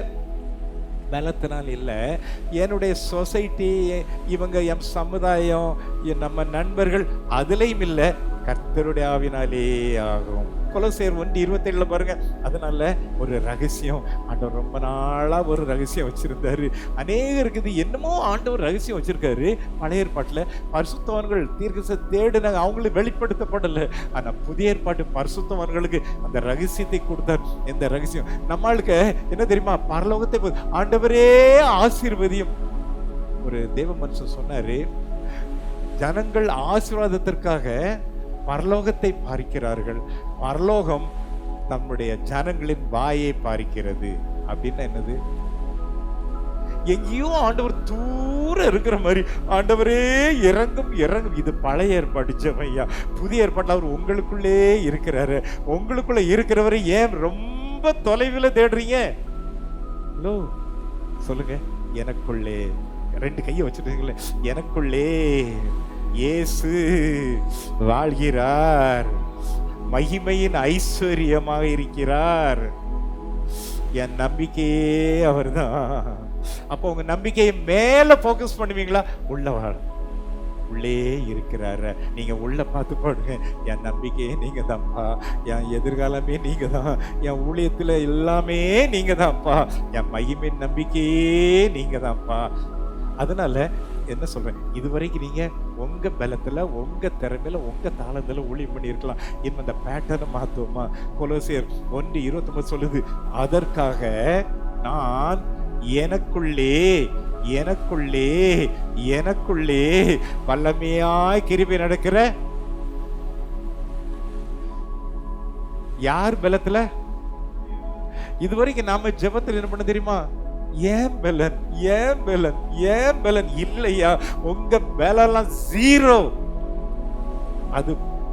பலத்தினால் இல்லை, என்னுடைய சொசைட்டி, இவங்க என் சமுதாயம், நம்ம நண்பர்கள், அதுலயும் இல்லை, கர்த்தருடைய ஆவினாலே ஆகும். கொலோசியர் 1:27 பாருங்க. அதனால ஒரு ரகசியம், ஆண்டவர் ரொம்ப நாளா ஒரு ரகசியம் வச்சிருந்தாரு. அநேகருக்கு இது என்னமோ ஆண்டவர் ரகசியம் வச்சிருக்காரு. பழைய ஏற்பாட்டுல பரிசுத்தவான்கள் தீர்க்கதரிசி தேடுனாங்க, அவங்களுக்கு வெளிப்படுத்தப்படல. ஆனா புதிய ஏற்பாட்டு பரிசுத்தவான்களுக்கு அந்த ரகசியத்தை கொடுத்தார். எந்த ரகசியம்? நம்மளுக்கு என்ன தெரியுமா? பரலோகத்தை ஆண்டவரே ஆசீர்வதியும். ஒரு தேவ மனுஷன் சொன்னாரு, ஜனங்கள் ஆசீர்வாதத்திற்காக பரலோகத்தை பார்க்கிறார்கள், பரலோகம் நம்முடைய ஜனங்களின் வாயை பார்க்கிறது. அப்படின்னா என்னது? எங்கேயோ ஆண்டவர் தூர இருக்கிற மாதிரி, ஆண்டவரே இறங்கும் இறங்கும். இது பழைய ஏற்பாடு ஜெபையா. புதிய ஏற்பாட்டில் அவர் உங்களுக்குள்ளே இருக்கிறாரு. உங்களுக்குள்ள இருக்கிறவரை ஏன் ரொம்ப தொலைவில் தேடுறீங்க? ஹலோ சொல்லுங்க, எனக்குள்ளே 2 கையை வச்சுட்டீங்களே, எனக்குள்ளே இயேசு வாழ்கிறார், மகிமையின் ஐஸ்வர்யமாக இருக்கிறார். என் நம்பிக்கையே அவர்தான். அப்போ உங்க நம்பிக்கையை மேல போக்கஸ் பண்ணுவீங்களா? உள்ளே இருக்கிறாரு. நீங்க உள்ள பார்த்து பாடுங்க, என் நம்பிக்கையே நீங்க தான்ப்பா, என் எதிர்காலமே நீங்க தான், என் ஊழியத்துல எல்லாமே நீங்க தான்ப்பா, என் மகிமையின் நம்பிக்கையே நீங்க தான்ப்பா. அதனால என்ன சொல்றேன், இதுவரைக்கும் நீங்க உங்க பலத்துல, உங்க திறமையில, உங்க தாளத்துல ஊழியம் பண்ணி இருக்கலாம். இன்னும் அந்த பேட்டர்னை மாத்துவோமா? கொலோசியர் 1:29 சொல்லுது, அதற்காக நான் எனக்குள்ளே எனக்குள்ளே எனக்குள்ளே வல்லமையாய் கிருபை நடக்கிற யார் பலத்துல? இதுவரைக்கும் நாம ஜெபத்தில் என்ன பண்ண தெரியுமா? ஏன் பலன், ஏன் பலன், ஏன் பலன் இல்லையா? உங்க பலன் ஜீரோ. அது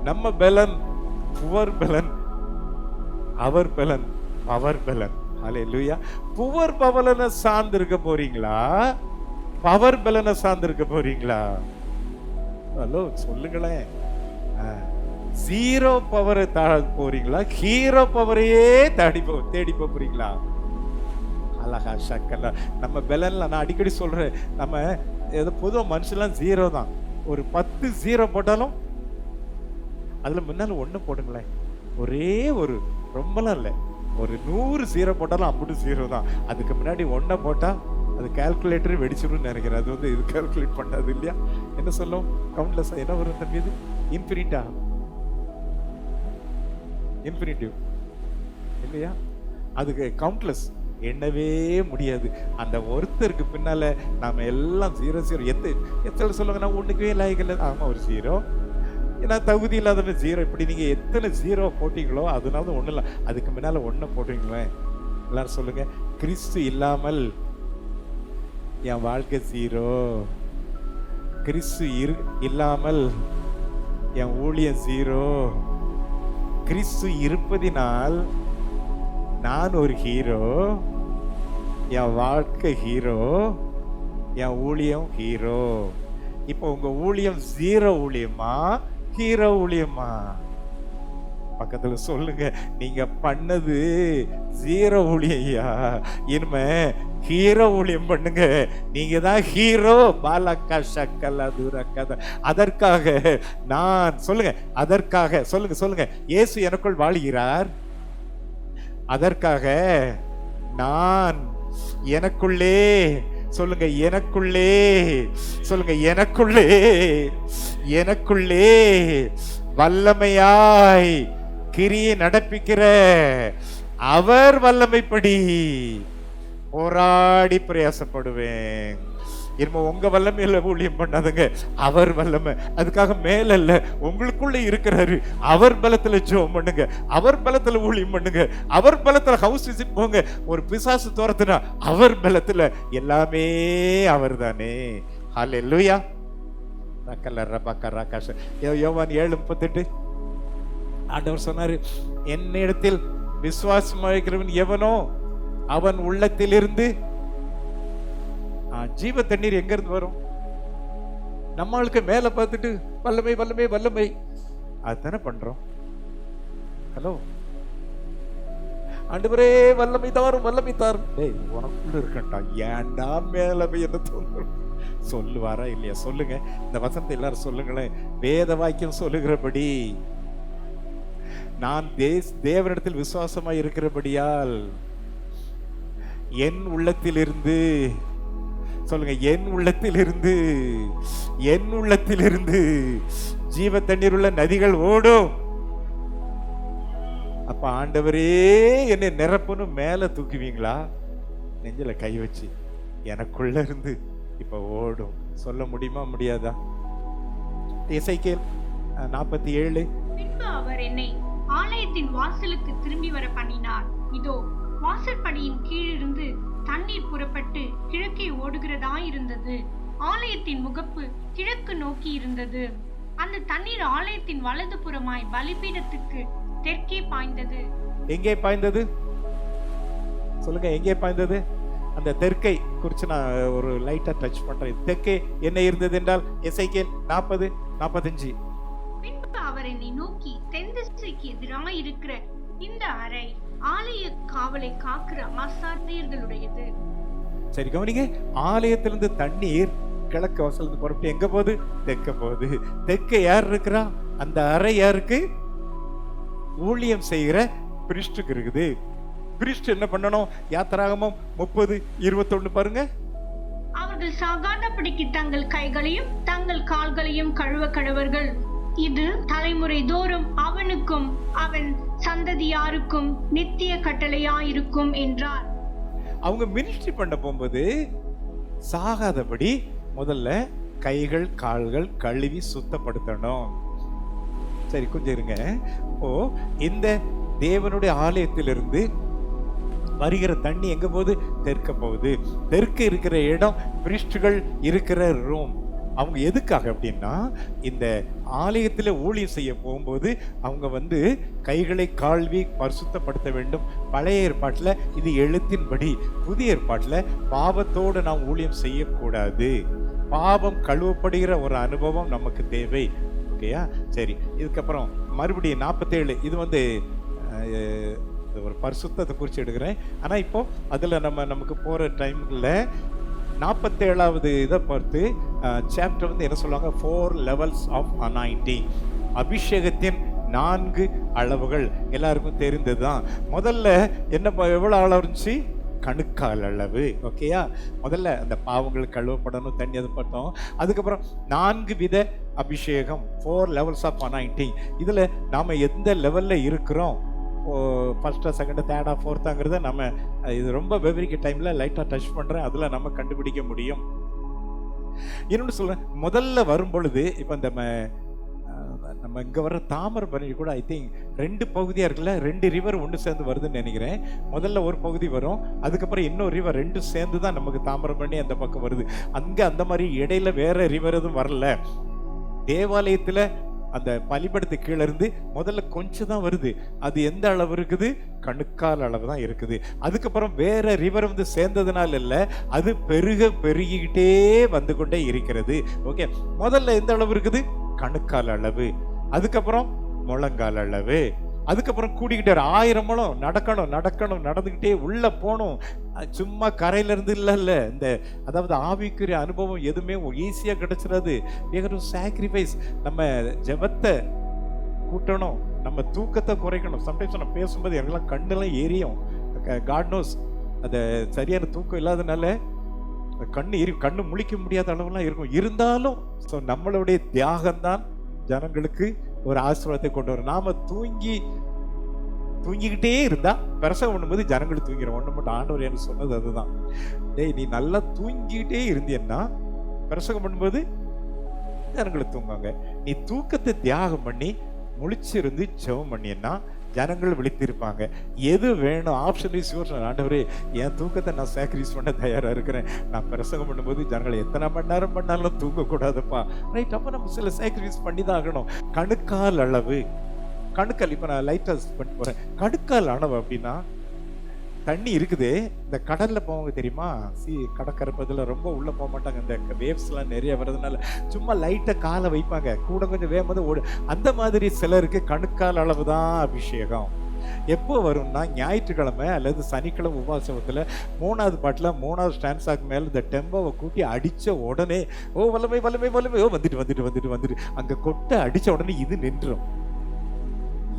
நம்ம பலன் புவர் பலன், அவர் பலன் பவர் பலன். ஹல்லேலூயா. புவர் பவலனை சார்ந்து இருக்க போறீங்களா, பவர் பலனை சார்ந்து இருக்க போறீங்களா? ஹலோ சொல்லுங்களேன். ஜீரோ பவரை போறீங்களா, ஹீரோ பவரையே தேடி போறீங்களா? அழகா சக்கல. நம்ம பலன்ல நான் அடிக்கடி சொல்றேன், நம்ம ஏதோ பொதுவாக மனுஷன்லாம் ஜீரோ தான். ஒரு 10 ஜீரோ போட்டாலும் அதுல முன்னால 1 போடுங்களேன். ஒரே ஒரு ரொம்பலாம் இல்லை, ஒரு 100 ஜீரோ போட்டாலும் அம்புட்டு ஜீரோ தான். அதுக்கு முன்னாடி 1 போட்டா அது கால்குலேட்டர் வெடிச்சிடும் நினைக்கிறேன். அது வந்து இது கால்குலேட் பண்ணாது இல்லையா? என்ன சொல்லும்? கவுண்ட்லெஸ் என்ன வரும் தம்பி? இது இன்ஃபினிட்டா, இன்ஃபினிட்டிவ் இல்லையா? அதுக்கு கவுண்ட்லெஸ், எண்ணவே முடியாது. அந்த ஒருத்தருக்கு பின்னால நாம எல்லாம் 0 எத்தனை சொல்லுங்க, நான் ஒண்ணுக்கே லாய்க்கல. ஆமா ஒரு 0, ஏன்னா தகுதி இல்லாத 0. இப்படி நீங்க எத்தனை 0 போட்டீங்களோ அதனால ஒண்ணு இல்லை, அதுக்கு முன்னால 1 போட்டீங்களேன். எல்லாரும் சொல்லுங்க, கிறிஸ்து இல்லாமல் என் வாழ்க்கை 0, கிறிஸ்து இல்லாமல் என் ஊழியம் 0, கிறிஸ்து இருப்பதினால் நான் ஒரு ஹீரோ, என் வாழ்க்கை ஹீரோ, என் ஊழியம் ஹீரோ. இப்போ உங்க ஊழியம் 0 ஊழியமா, ஹீரோ ஊழியமா? பக்கத்துல சொல்லுங்க, நீங்க பண்ணது 0 ஊழியா, இனிமே ஹீரோ ஊழியம் பண்ணுங்க. நீங்க தான் ஹீரோ. பாலக்கா சக்கலா தூரக்கா. அதற்காக நான் சொல்லுங்க, அதற்காக சொல்லுங்க சொல்லுங்க, இயேசு எனக்குள் வாழுகிறார். அதற்காக நான் எனக்குள்ளே சொல்லுங்க, எனக்குள்ளே சொல்லுங்க, எனக்குள்ளே எனக்குள்ளே வல்லமையாய் கிரியை நடப்பிக்கிற அவர் வல்லமைப்படி போராடி பிரயாசப்படுவேன். இனிமே உங்க வல்லமையில ஊழியம் பண்ணாதுங்க, அவர் வல்லமை. அதுக்காக மேல இல்ல, உங்களுக்குள்ள இருக்கிறாரு. அவர் பலத்துல ஜெபம் பண்ணுங்க, அவர் பலத்துல ஊழியம் பண்ணுங்க, அவர் பலத்துல ஹவுஸ் விசிட் போங்க. ஒரு பிசாசு தோரத்துனா அவர் பலத்துல எல்லாமே அவர் தானே. ஹல்லேலூயா. யோவான் 7:38 ஆண்டவர் சொன்னாரு, என்னிடத்தில் விசுவாசம் வைக்கிறவன் எவனோ அவன் உள்ளத்திலிருந்து ஜீவ தண்ணீர் எங்க இருந்து வரும்? நம்மளுக்கு மேல பார்த்துட்டு வல்லமை வல்லமை வல்லமை அதுதானே பண்றோம். ஹலோ, ஆண்டவரே வல்லமை தாரும் வல்லமை தாரும். டேய், உனக்குள்ள இருக்கட்டா, ஏன்டா மேல போய் என்ன தோன்றும்? சொல்லுவாரா இல்லையா? சொல்லுங்க, இந்த வசனத்தை எல்லாரும் சொல்லுங்களேன். வேத வாக்கியம் சொல்லுகிறபடி நான் தேவனிடத்தில் விசுவாசமாய் இருக்கிறபடியால் என் உள்ளத்திலிருந்து சொல்லுங்க, என் உள்ளத்திலிருந்து என் உள்ளத்திலிருந்து ஜீவ தண்ணீர் உள்ள நதிகள் ஓடும். அப்ப ஆண்டவரே என்னை நிரப்பணும் மேல தூக்குவீங்களா? நெஞ்சில கை வச்சு எனக்குள்ள இருந்து இப்ப ஓடும். சொல்ல முடியுமா முடியாதா? எசேக்கியேல் 47 பின்பு அவர் என்னை ஆலயத்தின் வாசலுக்கு திரும்பி வர பண்ணினார். இதோ வாசற்படியின் கீழிருந்து தண்ணீர் புறப்பட்டு கிழக்கே ஓடுகிறதாயிருந்தது. ஆலயத்தின் முகப்பு கிழக்கு நோக்கி இருந்தது. அந்த தண்ணீர் ஆலயத்தின் வலது புறமாய் பலிபீடத்துக்கு தெற்கே பாய்ந்தது. எங்கே பாய்ந்தது? சொல்லுங்க, எங்கே பாய்ந்தது? அந்த தெற்கை குறித்து நான் ஒரு லைட்டா டச் பண்றேன். தெற்கே என்ன இருந்தது என்றால் எசேக்கியேல் 40:45 பின்பு அவர் என்னை நோக்கி, தென் திசைக்கு எதிராக இருக்கிற இந்த அறை ஆலய காவலை காக்கிற ஆசாரியர்களுடையது. சரி கவனிங்க, ஆலயத்திலிருந்து தண்ணீர் கிழக்கு வாசல் புறப்பட்டு எங்க போகுது? தெற்க போகுது. தெற்க யார் இருக்கிறா? அந்த அறை யாருக்கு? ஊழியம் செய்கிற பிரிஸ்டுக்கு இருக்குது. பிரிஸ்ட் என்ன பண்ணணும்? யாத்திராகமம் 30:21 பாருங்க. அவர்கள் அவர்கள் சாகாதபடிக்கு தங்கள் கைகளையும் தங்கள் கால்களையும் கழுவ கடவர்கள். இது தலைமுறை தோறும் அவனுக்கும் அவன் சந்ததியாருக்கும் நித்திய கட்டளையாயிருக்கும் என்றார். அவங்க மினிஸ்ட்ரி பண்ண போகும்போது சாகாதபடி முதல்ல கைகள் கால்கள் கழுவி சுத்தப்படுத்தணும். சரி, கொஞ்சம் இருங்க. ஓ, இந்த தேவனுடைய ஆலயத்திலிருந்து வருகிற தண்ணி எங்க போகுது? தெற்க போகுது. தெற்கு இருக்கிற இடம் பிரிஸ்டுகள் இருக்கிற ரூம். அவங்க எதுக்காக அப்படின்னா, இந்த ஆலயத்தில் ஊழியம் செய்ய போகும்போது அவங்க கைகளை கால்வி பரிசுத்தப்படுத்த வேண்டும். பழைய ஏற்பாட்டில் இது எழுத்தின்படி. புதிய ஏற்பாட்டில் பாவத்தோடு நாம் ஊழியம் செய்யக்கூடாது. பாவம் கழுவப்படுகிற ஒரு அனுபவம் நமக்கு தேவை. ஓகேயா? சரி, இதுக்கப்புறம் மறுபடியும் 47 இது ஒரு பரிசுத்தத்தை குறித்து எடுக்கிறேன். ஆனால் இப்போ அதில் நமக்கு போகிற டைமில் 47வது இதை பார்த்து சாப்டர் என்ன சொல்லுவாங்க? 4 levels of anointing. அபிஷேகத்தின் 4 அளவுகள் எல்லாருக்கும் தெரிந்ததுதான். முதல்ல எவ்வளோ அளவு இருந்துச்சு? கணுக்கால் அளவு. ஓகேயா? முதல்ல அந்த பாவங்கள் கழுவப்படணும், தண்ணி அதை பார்த்தோம். அதுக்கப்புறம் 4 வித அபிஷேகம், 4 levels of anointing. இதில் நாம் எந்த லெவலில் இருக்கிறோம், ஃபர்ஸ்டா செகண்டா தேர்டா ஃபோர்த்தாங்கிறத நம்ம இது ரொம்ப விவரிக்க டைமில் லைட்டாக டச் பண்ணுறேன், அதில் நம்ம கண்டுபிடிக்க முடியும். இன்னொன்று சொல்கிறேன், முதல்ல வரும் பொழுது இப்போ நம்ம இங்கே வர்ற தாமிரபரணி கூட ஐ திங்க் 2 பகுதியாக இருக்குல்ல, 2 ரிவர் ஒன்று சேர்ந்து வருதுன்னு நினைக்கிறேன். முதல்ல ஒரு பகுதி வரும், அதுக்கப்புறம் இன்னொரு ரிவர், 2 சேர்ந்து தான் நமக்கு தாமிரபரணி அந்த பக்கம் வருது. அங்கே அந்த மாதிரி இடையில வேற ரிவர் எதுவும் வரல. தேவாலயத்தில் அந்த பலிபடத்து கீழே இருந்து முதல்ல கொஞ்சம் தான் வருது. அது எந்த அளவு இருக்குது? கணுக்கால் அளவு தான் இருக்குது. அதுக்கப்புறம் வேற ரிவர் சேர்ந்ததுனால இல்லை, அது பெருகிக்கிட்டே வந்து கொண்டே இருக்கிறது. ஓகே, முதல்ல எந்த அளவு இருக்குது? கணுக்கால் அளவு. அதுக்கப்புறம் முழங்கால் அளவு. அதுக்கப்புறம் கூடிக்கிட்டே 1000 முழம் நடக்கணும், நடந்துக்கிட்டே உள்ள போகணும். சும்மா கரையில இருந்து இல்ல. அதாவது ஆவிக்குரிய அனுபவம் எதுவுமே ஈஸியா கிடைச்சிடாது. சாக்ரிஃபைஸ். நம்ம ஜெபத்தை கூட்டணும், நம்ம தூக்கத்தை குறைக்கணும். சம்டைம்ஸ் நம்ம பேசும்போது எனக்கெல்லாம் கண்ணெல்லாம் எரியும். காட் நோஸ், அந்த சரியான தூக்கம் இல்லாதனால கண்ணு முழிக்க முடியாத அளவுலாம் இருக்கும். இருந்தாலும் நம்மளுடைய தியாகம்தான் ஜனங்களுக்கு ஒரு ஆசீர்வாதத்தை கொண்டு வரும். நாம தூங்கிக்கிட்டே இருந்தா பிரசவம் பண்ணும்போது ஜனங்கள் தூங்கிடும். ஒண்ணு மட்டும் ஆண்டவர் எனக்கு சொன்னது அதுதான். டேய், நீ நல்லா தூங்கிக்கிட்டே இருந்தீன்னா பிரசவம் பண்ணும்போது ஜனங்கள் தூங்குவாங்க. நீ தூக்கத்தை தியாகம் பண்ணி முழிச்சிருந்து ஜெபம் பண்ணினா ஜனங்கள் விழித்திருப்பாங்க. எது வேணும்? Option is yours. ஆண்டவரே, என் தூக்கத்தை நான் சாக்ரிஃபைஸ் பண்ண தயாரா இருக்கிறேன். நான் பிரசங்கம் பண்ணும்போது ஜனங்கள் எத்தனை மணி நேரம் பண்ணாலும் தூங்கக்கூடாதுப்பா. ரைட், அப்போ நம்ம சில சாக்ரிஃபைஸ் பண்ணி தான் ஆகணும். கணுக்கால் அளவு. கணுக்கால் இப்போ நான் லைட்டாக பண்ணி போகிறேன். கணுக்கால் அளவு அப்படின்னா, தண்ணி இருக்குது, இந்த கடல்ல போவாங்க தெரியுமா? கடற்கரை பதில் ரொம்ப உள்ள போக மாட்டாங்க. இந்த வேவ்ஸ்லாம் நிறைய வர்றதுனால சும்மா லைட்டா காலை வைப்பாங்க, கூட கொஞ்சம் வேகமாக ஓடு. அந்த மாதிரி சிலருக்கு கணுக்கால் அளவு தான் அபிஷேகம். எப்போ வரும்னா, ஞாயிற்றுக்கிழமை அல்லது சனிக்கிழமை உபாசனத்தில் 3வது பாட்டில் 3வது ஸ்டான்ஸாக்கு மேலே இந்த டெம்போவை கூட்டி அடித்த உடனே, ஓ வல்லமை வல்லமை வல்லமை, ஓ வந்துட்டு அங்கே கொட்டை அடித்த உடனே இது நின்றும்.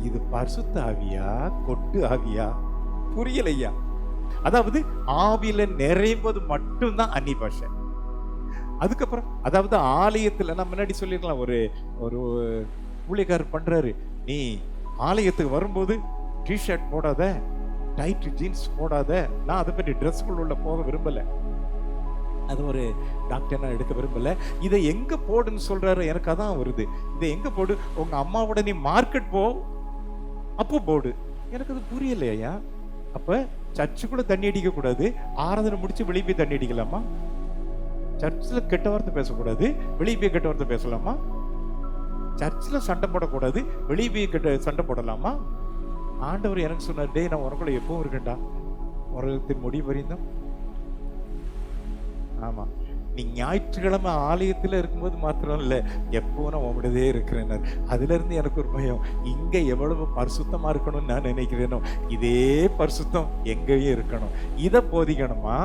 இது பரிசுத்த ஆவியா கொட்டு ஆவியா? புரியலையா? அதாவது ஆவியில நிறையும் போது மட்டும்தான் அந்நிய பாஷை. அதுக்கப்புறம் அதாவது ஆலயத்துல நான் முன்னாடி சொல்லிருக்கலாம், ஒரு ஊழியக்காரர் பண்றாரு, நீ ஆலயத்துக்கு வரும்போது டிஷர்ட் போடாத, டைட் ஜீன்ஸ் போடாத. நான் அதை பற்றி ட்ரெஸ்க்குள்ள உள்ள போக விரும்பல, அது ஒரு டாக்டர் நான் எடுக்க விரும்பல. இதை எங்க போடுன்னு சொல்றாரு, எனக்கு அதான் வருது. இதை எங்க போடு? உங்க அம்மாவோட நீ மார்க்கெட் போ, அப்போ போடு. எனக்கு அது புரியலையா? அப்ப சர்ச்சுக்குள்ள தண்ணி அடிக்க கூடாது, ஆராதனை முடிச்சு வெளியே போய் தண்ணி அடிக்கலாமா? சர்ச்சில் கெட்ட வார்த்தை பேசக்கூடாது, வெளியே போய் கெட்ட வார்த்தை பேசலாமா? சர்ச்சில் சண்டை போடக்கூடாது, வெளியே போய் சண்டை போடலாமா? ஆண்டவர் எனக்கு சொன்னார், டே நான் உனக்குள்ள எப்பவும் இருக்கேன்டா, உலகத்தின் முடிவு வரையும். ஆமா, நீ ஞாயிற்றுக்கிழமை ஆலயத்தில் இருக்கும்போது மாத்திரம் இல்லை, எப்போ நான் உங்களுதே இருக்கிறேன். அதுல இருந்து எனக்கு ஒரு பயம், இங்க எவ்வளவு பரிசுத்தமா இருக்கணும்னு நான் நினைக்கிறேனோ இதே பரிசுத்தம் எங்கேயும் இருக்கணும். இதை போதிக்கணுமா?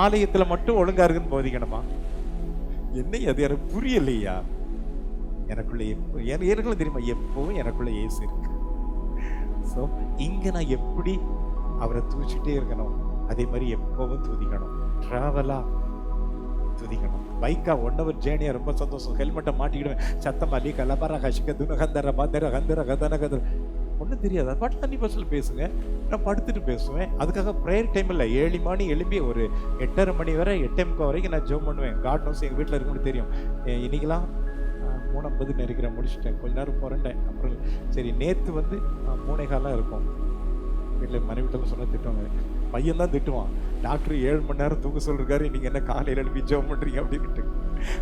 ஆலயத்துல மட்டும் ஒழுங்கா இருக்குன்னு போதிக்கணுமா? என்ன அது எனக்கு புரியலையா? எனக்குள்ள எனக்குள்ள தெரியுமா, எப்பவும் எனக்குள்ள இயேசு இருக்கு. ஸோ இங்க நான் எப்படி அவரை தூச்சிட்டே இருக்கணும், அதே மாதிரி எப்பவும் துதிக்கணும். டிராவலா துதிக்கணும். பைக்கா 1 hour ஜேர்னியா ரொம்ப சந்தோஷம். ஹெல்மெட்டை மாட்டிக்கிடுவேன், சத்தமா லீ கலபர கஷிக்க துன கந்தர பந்தர கந்தர கதன கதர் ஒன்றும் தெரியாது. அது பாட்டு தண்ணி பஸ்ஸில் பேசுங்க, நான் படுத்துட்டு பேசுவேன். அதுக்காக ப்ரேயர் டைம் இல்லை, 7 மணி எழும்பி ஒரு 8:30 மணி வரை 8:30 வரைக்கும் நான் ஜெபம் பண்ணுவேன். காட் நோஸ் எங்கள் வீட்டில் இருக்குன்னு தெரியும். இன்னைக்கெல்லாம் 3:50 நினைக்கிறேன், முடிச்சுட்டேன். கொஞ்ச நேரம் புரண்டேன். அப்புறம் சரி, நேற்று வந்து 3:15 இருக்கும். வீட்டில் மனைவிட்டெல்லாம் சொன்ன திட்டுவாங்க, பையன் தான் திட்டுவான். டாக்டர் 7 மணி நேரம் தூங்க சொல்லிருக்காரு, நீங்கள் என்ன காலையில் எழுப்பி ஜெபம் பண்ணுறீங்க அப்படின்ட்டு.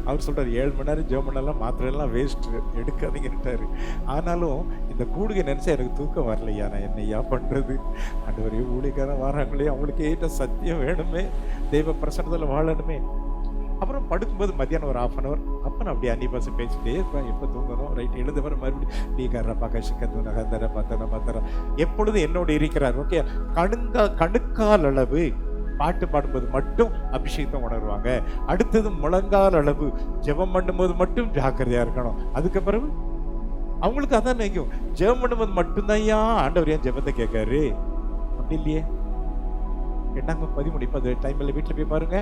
அவர் சொல்கிறார் 7 மணி நேரம் ஜெபம் பண்ணலாம், மாத்திரையெல்லாம் வேஸ்ட்டு, எடுக்காதீங்கன்ட்டாரு. ஆனாலும் இந்த கூடுகை நினச்சா எனக்கு தூக்கம் வரலையா, நான் என்னையா பண்ணுறது? ஆண்டவரே, ஊழியக்காரன் வராங்களே, அவங்களுக்கு ஏற்ற சத்தியம் வேணுமே, தெய்வ பிரசன்னத்தில் வாழணுமே. அப்புறம் படுக்கும்போது மத்தியானம் ஒரு 1/2 hour அப்போ நான் அப்படியே அன்னி பாசம் பேசிட்டே இருப்பேன். எப்போ தூங்கணும், ரைட் எழுத வர மறுபடியும் நீ கர்றப்பா கஷிக்கத்து நகந்தர பத்தன பத்தர எப்பொழுது என்னோடு இருக்கிறார். ஓகே, கணுக்கால் அளவு பாட்டு பாடும்போது மட்டும் அபிஷேகத்தை உணர்வாங்க. அடுத்தது முழங்கால் அளவு ஜெபம் பண்ணும்போது மட்டும் ஜாக்கிரதையா இருக்கணும். அதுக்கு பிறகு அவங்களுக்கு அதான் நினைக்கும், ஜெபம் பண்ணும்போது மட்டும்தான் ஆண்டவர் ஏன் ஜெபத்தை கேட்காரு அப்படி இல்லையே. 8:13 இப்போ அது டைமில் வீட்டில் போய் பாருங்க.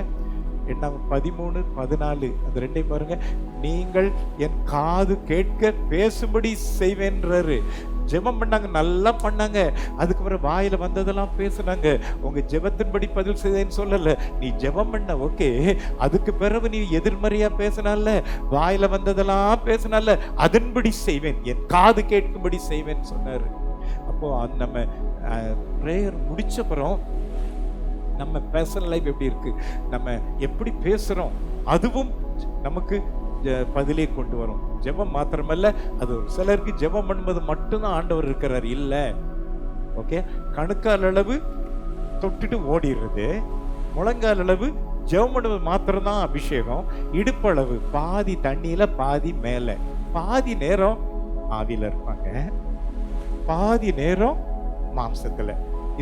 8:13, 14 அந்த 2 பாருங்க. நீங்கள் என் காது கேட்க பேசும்படி செய்வேன்றாரு. ஜெபம் பண்ணாங்க, நல்லா பண்ணாங்க. அதுக்கப்புறம் வாயில வந்ததெல்லாம் பேசுனாங்க. உங்க ஜெபத்தின்படி பதில் செய்தேன்னு சொல்லல, நீ ஜெபம் பண்ண ஓகே. அதுக்கு பிறகு நீ எதிர்மறையா பேசினால, வாயில வந்ததெல்லாம் பேசினால, அதன்படி செய்வேன், என் காது கேட்கும்படி செய்வேன்னு சொன்னாரு. அப்போ நம்ம பிரேயர் முடிச்சப்புறம் நம்ம பர்சனல் லைஃப் எப்படி இருக்கு, நம்ம எப்படி பேசுறோம், அதுவும் நமக்கு பதிலே கொண்டு வரும். ஜெபம் மாத்திரமல்ல, அது ஒரு சிலருக்கு ஜெபம் பண்ணும்போது மட்டும்தான் ஆண்டவர் இருக்கிறார் இல்ல. ஓகே, கணுக்கால் அளவு தொட்டுட்டு ஓடிடுறது, முழங்கால் அளவு ஜெபம் பண்ணுவது மாத்திரம்தான் அபிஷேகம். இடுப்பளவு பாதி தண்ணியில பாதி மேல, பாதி நேரம் ஆவியில இருப்பாங்க, பாதி நேரம் மாம்சத்துல.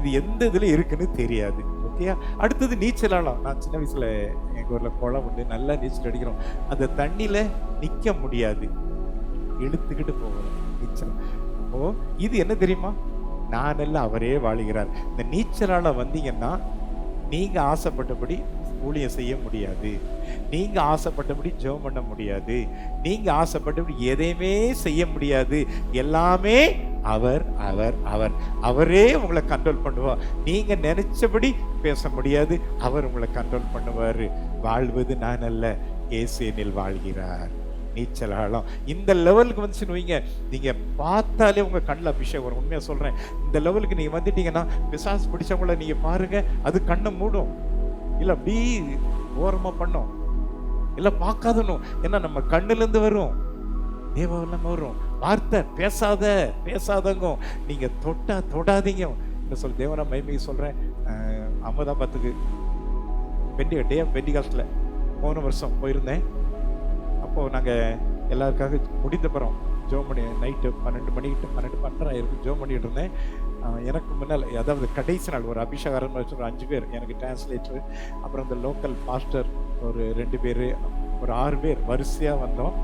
இது எந்த இதுல இருக்குன்னு தெரியாது. ஓகே, அடுத்தது நீச்சலாலாம். நான் சின்ன வயசுல எங்க ஊர்ல குளம் உண்டு, நல்லா நீச்சல் அடிக்கிறோம். அந்த தண்ணியில நிக்க முடியாது, இழுத்துக்கிட்டு போகணும் நீச்சல். அப்போ இது என்ன தெரியுமா, நான் எல்லாம் அவரே வாழுகிறார். இந்த நீச்சலால வந்தீங்கன்னா நீங்க ஆசைப்பட்டபடி ஊழியம் செய்ய முடியாது, நீங்க ஆசைப்பட்டபடி ஜெபம் பண்ண முடியாது, நீங்க ஆசைப்பட்டபடி எதையுமே செய்ய முடியாது. எல்லாமே அவர் அவர் அவர் அவரே உங்களை கண்ட்ரோல் பண்ணுவார். நீங்க நினைச்சபடி பேச முடியாது, அவர் உங்களை கண்ட்ரோல் பண்ணுவாரு. வாழ்வது நான் அல்ல, இயேசு என்னில் வாழ்கிறார். நீச்சல் ஆழம் இந்த லெவலுக்கு வந்துச்சுன்னு வைங்க, நீங்க பார்த்தாலே உங்க கண்ணில் அபிஷேகம் வரும். உண்மையா சொல்றேன், இந்த லெவலுக்கு நீங்க வந்துட்டீங்கன்னா பிசாசு பிடிச்சவங்கள நீங்க பாருங்க, அது கண்ணை மூடும், இல்ல அப்படி ஓரமா பண்ணும், இல்ல பார்க்காதனும். ஏன்னா நம்ம கண்ணுல இருந்து வரும், தேவவெல்லாம் வரும். வார்த்தை பேசாதங்க, நீங்க தொட்டா தொடாதீங்க. என்ன சொல், தேவனா மைமைக்கு சொல்றேன். அகமதாபாத்துக்கு பெண்டிகாஸ்ட்ல போன வருஷம் போயிருந்தேன். அப்போ நாங்க எல்லாருக்காக முடிந்தப்புறம் ஜோம் பண்ணி நைட்டு 12 மணிக்கிட்ட 12:30 ஆயிருக்கு ஜோம் பண்ணிட்டு இருந்தேன். எனக்கு முன்னால், அதாவது கடைசி நாள், ஒரு அபிஷேகம் வச்சு ஒரு 5 பேர், எனக்கு டிரான்ஸ்லேட்டரு, அப்புறம் இந்த லோக்கல் பாஸ்டர் ஒரு 2 பேர், ஒரு 6 பேர் வரிசையாக வந்தோம்.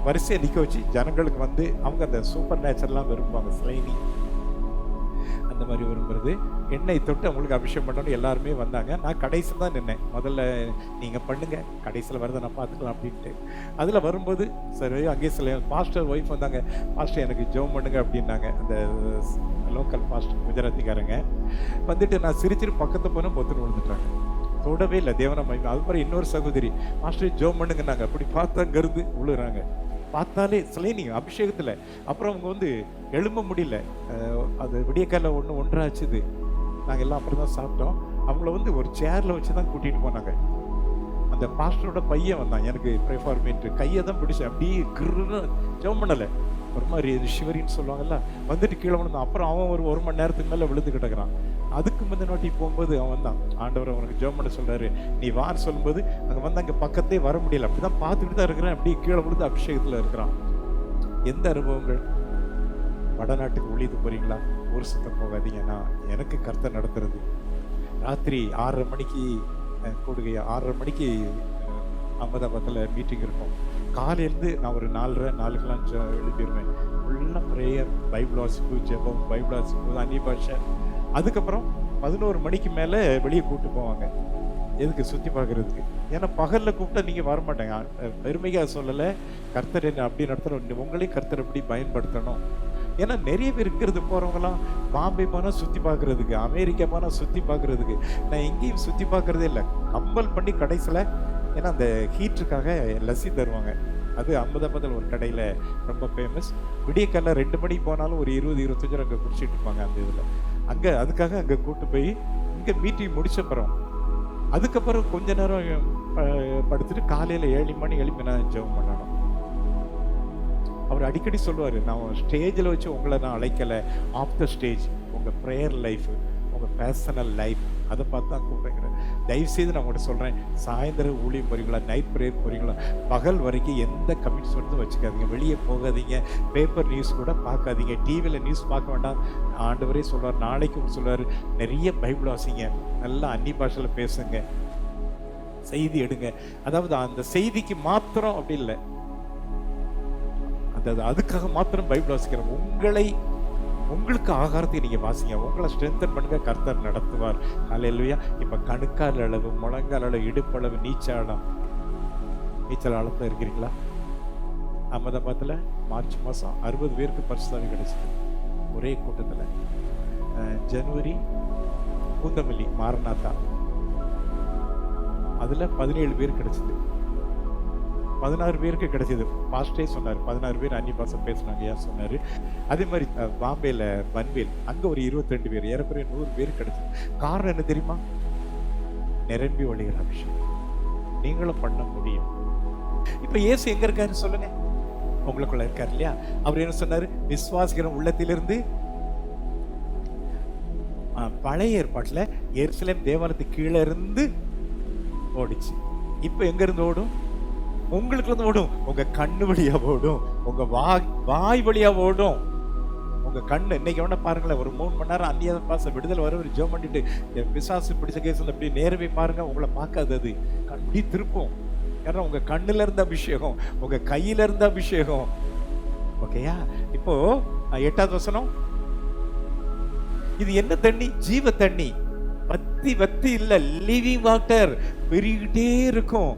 வரிசையை நிற்க வச்சு ஜனங்களுக்கு வந்து அவங்க அந்த சூப்பர் நேச்சர்லாம் விரும்புவாங்க, ஸ்லைனி அந்த மாதிரி விரும்புறது. எண்ணெய் தொட்டு அவங்களுக்கு அபிஷேகம் பண்ணணும்னு எல்லாருமே வந்தாங்க. நான் கடைசியில் தான் நின்னேன். முதல்ல நீங்கள் பண்ணுங்க, கடைசியில் வரதை நான் பார்த்துக்கலாம் அப்படின்ட்டு. அதில் வரும்போது சரி, அங்கேயே சில பாஸ்டர் ஒய்ஃப் வந்தாங்க, பாஸ்டர் எனக்கு ஜெபம் பண்ணுங்க அப்படின்னாங்க. அந்த லோக்கல் பாஸ்டர் குஜராத்திக்காரங்க வந்துட்டு, நான் சிரிச்சிட்டு பக்கத்து போனால் பொத்துன்னு விழுந்துட்டாங்க, தொடவே இல்லை. தேவன மையம். அது மாதிரி இன்னொரு சகோதரி மாஸ்டர் ஜெபம் பண்ணுங்கன்னாங்க. அப்படி பார்த்தா கருது விழுறாங்க, பார்த்தாலே சிலைனி அபிஷேகத்தில். அப்புறம் அவங்க வந்து எழும்ப முடியல. அது விடியக்கால ஒன்றாச்சுது. நாங்கள் எல்லாம் அப்புறம் தான் சாப்பிட்டோம். அவங்கள வந்து ஒரு சேரில் வச்சு தான் கூட்டிகிட்டு போனாங்க. அந்த பாஸ்டரோட பையன் வந்தான், எனக்கு ப்ரிஃபார்மேன்ட்டு கையை தான் பிடிச்சேன். அப்படியே கிருன்னு ஜெபம் பண்ணலை, ஒரு மாதிரி ஷிவரின்னு சொல்லுவாங்கல்ல, வந்துட்டு கீழே விழுந்தான். அப்புறம் அவன் ஒரு மணி நேரத்துக்கு மேலே விழுந்து கிடக்குறான். அதுக்கு முந்தின வாட்டி போகும்போது அவன் தான், ஆண்டவர் அவனுக்கு ஜெபம் பண்ண சொல்கிறாரு, நீ வான்னு சொல்லும்போது அங்கே வந்து அங்கே பக்கத்தே வர முடியல, அப்படி தான் பார்த்துக்கிட்டு தான் இருக்கிறேன். அப்படியே கீழே விழுந்து அபிஷேகத்தில் இருக்கிறான். எந்த அனுபவங்கள்? வடநாட்டுக்கு ஒளிது போகிறீங்களா? ஒரு சுத்தம் போகாதீங்கன்னா, எனக்கு கர்த்தர் நடத்துறது. ராத்திரி 6:30 மணிக்கு கூடுகை, 6:30 மணிக்கு அகமதாபாத்தில் மீட்டிங் இருக்கும். காலையிலேருந்து நான் ஒரு 4:30 எழுப்பிடுவேன். ஃபுல்லாக ப்ரேயர், பைபிள் வாசிப்பு, ஜெபம், பைபிள் வாசிப்பு, அந்நிய பாஷை. அதுக்கப்புறம் 11 மணிக்கு மேலே வெளியே கூப்பிட்டு போவாங்க. எதுக்கு? சுற்றி பார்க்குறதுக்கு. ஏன்னா பகல்ல கூப்பிட்டா நீங்க வர மாட்டேங்க. பெருமையாக சொல்லலை, கர்த்தர் என்ன அப்படி நடத்தணும், உங்களையும் கர்த்தர் எப்படி பயன்படுத்தணும். ஏன்னா நிறைய பேர் இருக்கிறது போறவங்கலாம் பாம்பே போனால் சுற்றி பார்க்கறதுக்கு, அமெரிக்கா போனால் சுற்றி பார்க்கறதுக்கு. நான் எங்கேயும் சுற்றி பார்க்கறதே இல்லை. கம்பல் பண்ணி கடைசியில், ஏன்னா அந்த ஹீட்டுக்காக லஸ்ஸி தருவாங்க. அது அகமதாபாத்தில் ஒரு கடையில் ரொம்ப ஃபேமஸ். விடியக்கால 2 மணிக்கு போனாலும் ஒரு 20-25 அங்கே குடிச்சிட்டு இருப்பாங்க அந்த இதில். அங்கே அதுக்காக அங்கே கூப்பிட்டு போய் இங்கே மீட்டிங் முடிச்சப்புறம் அதுக்கப்புறம் கொஞ்ச நேரம் படுத்துட்டு காலையில் 7 மணி எழுப்பி நான் ஜெபம் பண்ணணும். அவர் அடிக்கடி சொல்லுவார், நான் ஸ்டேஜில் வச்சு உங்களை நான் அழைக்கலை, ஆஃப் த ஸ்டேஜ் உங்கள் ப்ரேயர் லைஃப், உங்கள் பர்சனல் லைஃப், அதை பார்த்து தான் கூப்பிடுங்கிறேன். தயவுசெய்து நான் உங்கள்கிட்ட சொல்கிறேன், சாயந்தரம் ஊழியம் போகிறீங்களா, நைட் ப்ரேயர் போகிறீங்களா, பகல் வரைக்கும் எந்த கமிட்மெண்ட்டும் வச்சுக்காதீங்க. வெளியே போகாதீங்க, பேப்பர் நியூஸ் கூட பார்க்காதீங்க, டிவியில் நியூஸ் பார்க்க வேண்டாம். ஆண்டவரே சொல்வார், நாளைக்கு சொல்வார், நிறைய பைபிள் வாசிங்க, நல்லா அந்நிய பாஷையில் பேசுங்க, செய்தி எடுங்க. அதாவது அந்த செய்திக்கு மாத்திரம் அப்படி இல்லை, அதுக்காக மாத்திரம் பைபிள் வாசிக்கிறோம். உங்களுக்கு ஆகாரத்தை நீங்க வாசிங்க, உங்களை ஸ்ட்ரென்தன் பண்ணுங்க, கர்த்தர் நடத்துவார். ஹல்லேலூயா. இப்ப கணுக்கால் அளவு, முழங்கால் அளவு, இடுப்பளவு நீச்சல் ஆழத்துல இருக்கிறீங்களா? அகமதாபாத்தில் மார்ச் மாதம் 60 பேருக்கு பரிசுத்தாவி கிடைச்சது ஒரே கூட்டத்தில். ஜனவரி பூந்தமல்லி மாரநாதா, அதுல 17 பேர் கிடைச்சது. 16 பேருக்கு கிடைச்சது. பாஸ்டே சொன்னார் 16 பேர் அந்நிய பாஷை பேசுனாங்க ஐயா சொன்னார். அதே மாதிரி பாம்பேல பன்வேல் அங்கே ஒரு 22 பேர், ஏறக்குறைய 100 பேர் கிடைச்சது. காரணம் என்ன தெரியுமா? நிரம்பி வழிகிற அபிஷேகம். நீங்களும் பண்ண முடியும். இப்ப இயேசு எங்க இருக்காரு சொல்லுங்க? உங்களுக்குள்ள இருக்காரு இல்லையா? அவர் என்ன சொன்னாரு? விசுவாசிக்கிற உள்ளத்திலிருந்து. பழைய ஏற்பாட்டுல எருசலேம் தேவாலயத்துக்கு கீழே இருந்து ஓடிச்சு. இப்ப எங்க இருந்து ஓடும்? உங்களுக்கு இருந்து ஓடும். உங்க கண்ணு வழியா ஓடும், உங்க வாய் வழியா ஓடும். உங்க கண்ணு இன்னைக்கு வேணா பாருங்களேன், ஒரு 3 மணி நேரம் அந்நிய பாச விடுதலை வர ஒரு ஜெபம் பண்ணிட்டு பிசாசு பிடிச்ச கேஸ்ல அப்படி நேரவே பாருங்க, உங்களை பார்க்காது, அது கண்டி திருப்பம். ஏன்னா உங்க கண்ணுல இருந்த அபிஷேகம், உங்க கையில இருந்த அபிஷேகம். ஓகேயா? இப்போ 8வது வசனம், இது என்ன தண்ணி? ஜீவ தண்ணி. வத்தி இல்ல, லிவிங் வாட்டர், பெருகிட்டே இருக்கும்.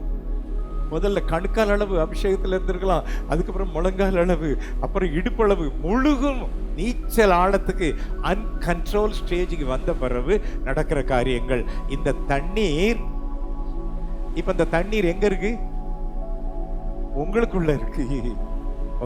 முதல்ல கணுக்கால் அளவு அபிஷேகத்துல இருந்திருக்கலாம், அதுக்கப்புறம் முழங்கால் அளவு, அப்புறம் இடுப்பளவு, முழுகும் நீச்சல் ஆழத்துக்கு அன்கண்ட்ரோல் ஸ்டேஜுக்கு வந்த பிறகு நடக்கிற காரியங்கள். இந்த தண்ணீர், இப்ப இந்த தண்ணீர் எங்க இருக்கு? உங்களுக்குள்ள இருக்கு.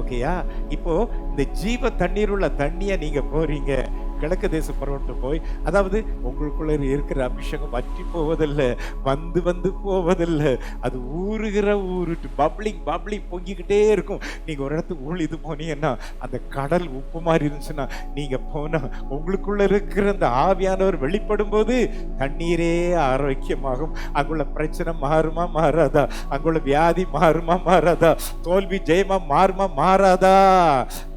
ஓகேயா? இப்போ இந்த ஜீவ தண்ணீர் உள்ள தண்ணிய நீங்க போறீங்க, கிழக்கு தேச பருவத்து போய், அதாவது உங்களுக்குள்ள இருக்கிற அபிஷேகம் வற்றி போவதில்லை, வந்து போவதில்லை, அது ஊறுட்டு பப்ளிங் பொங்கிக்கிட்டே இருக்கும். நீங்க ஒரு இடத்துக்கு ஊழிது போனீங்கன்னா அந்த கடல் உப்பு மாதிரி இருந்துச்சுன்னா நீங்க போனா உங்களுக்குள்ள இருக்கிற அந்த ஆவியானவர் வெளிப்படும் போது தண்ணீரே ஆரோக்கியமாகும். அங்குள்ள பிரச்சனை மாறுமா மாறாதா? அங்குள்ள வியாதி மாறுமா மாறாதா? தோல்வி ஜெயமா மாறுமா மாறாதா?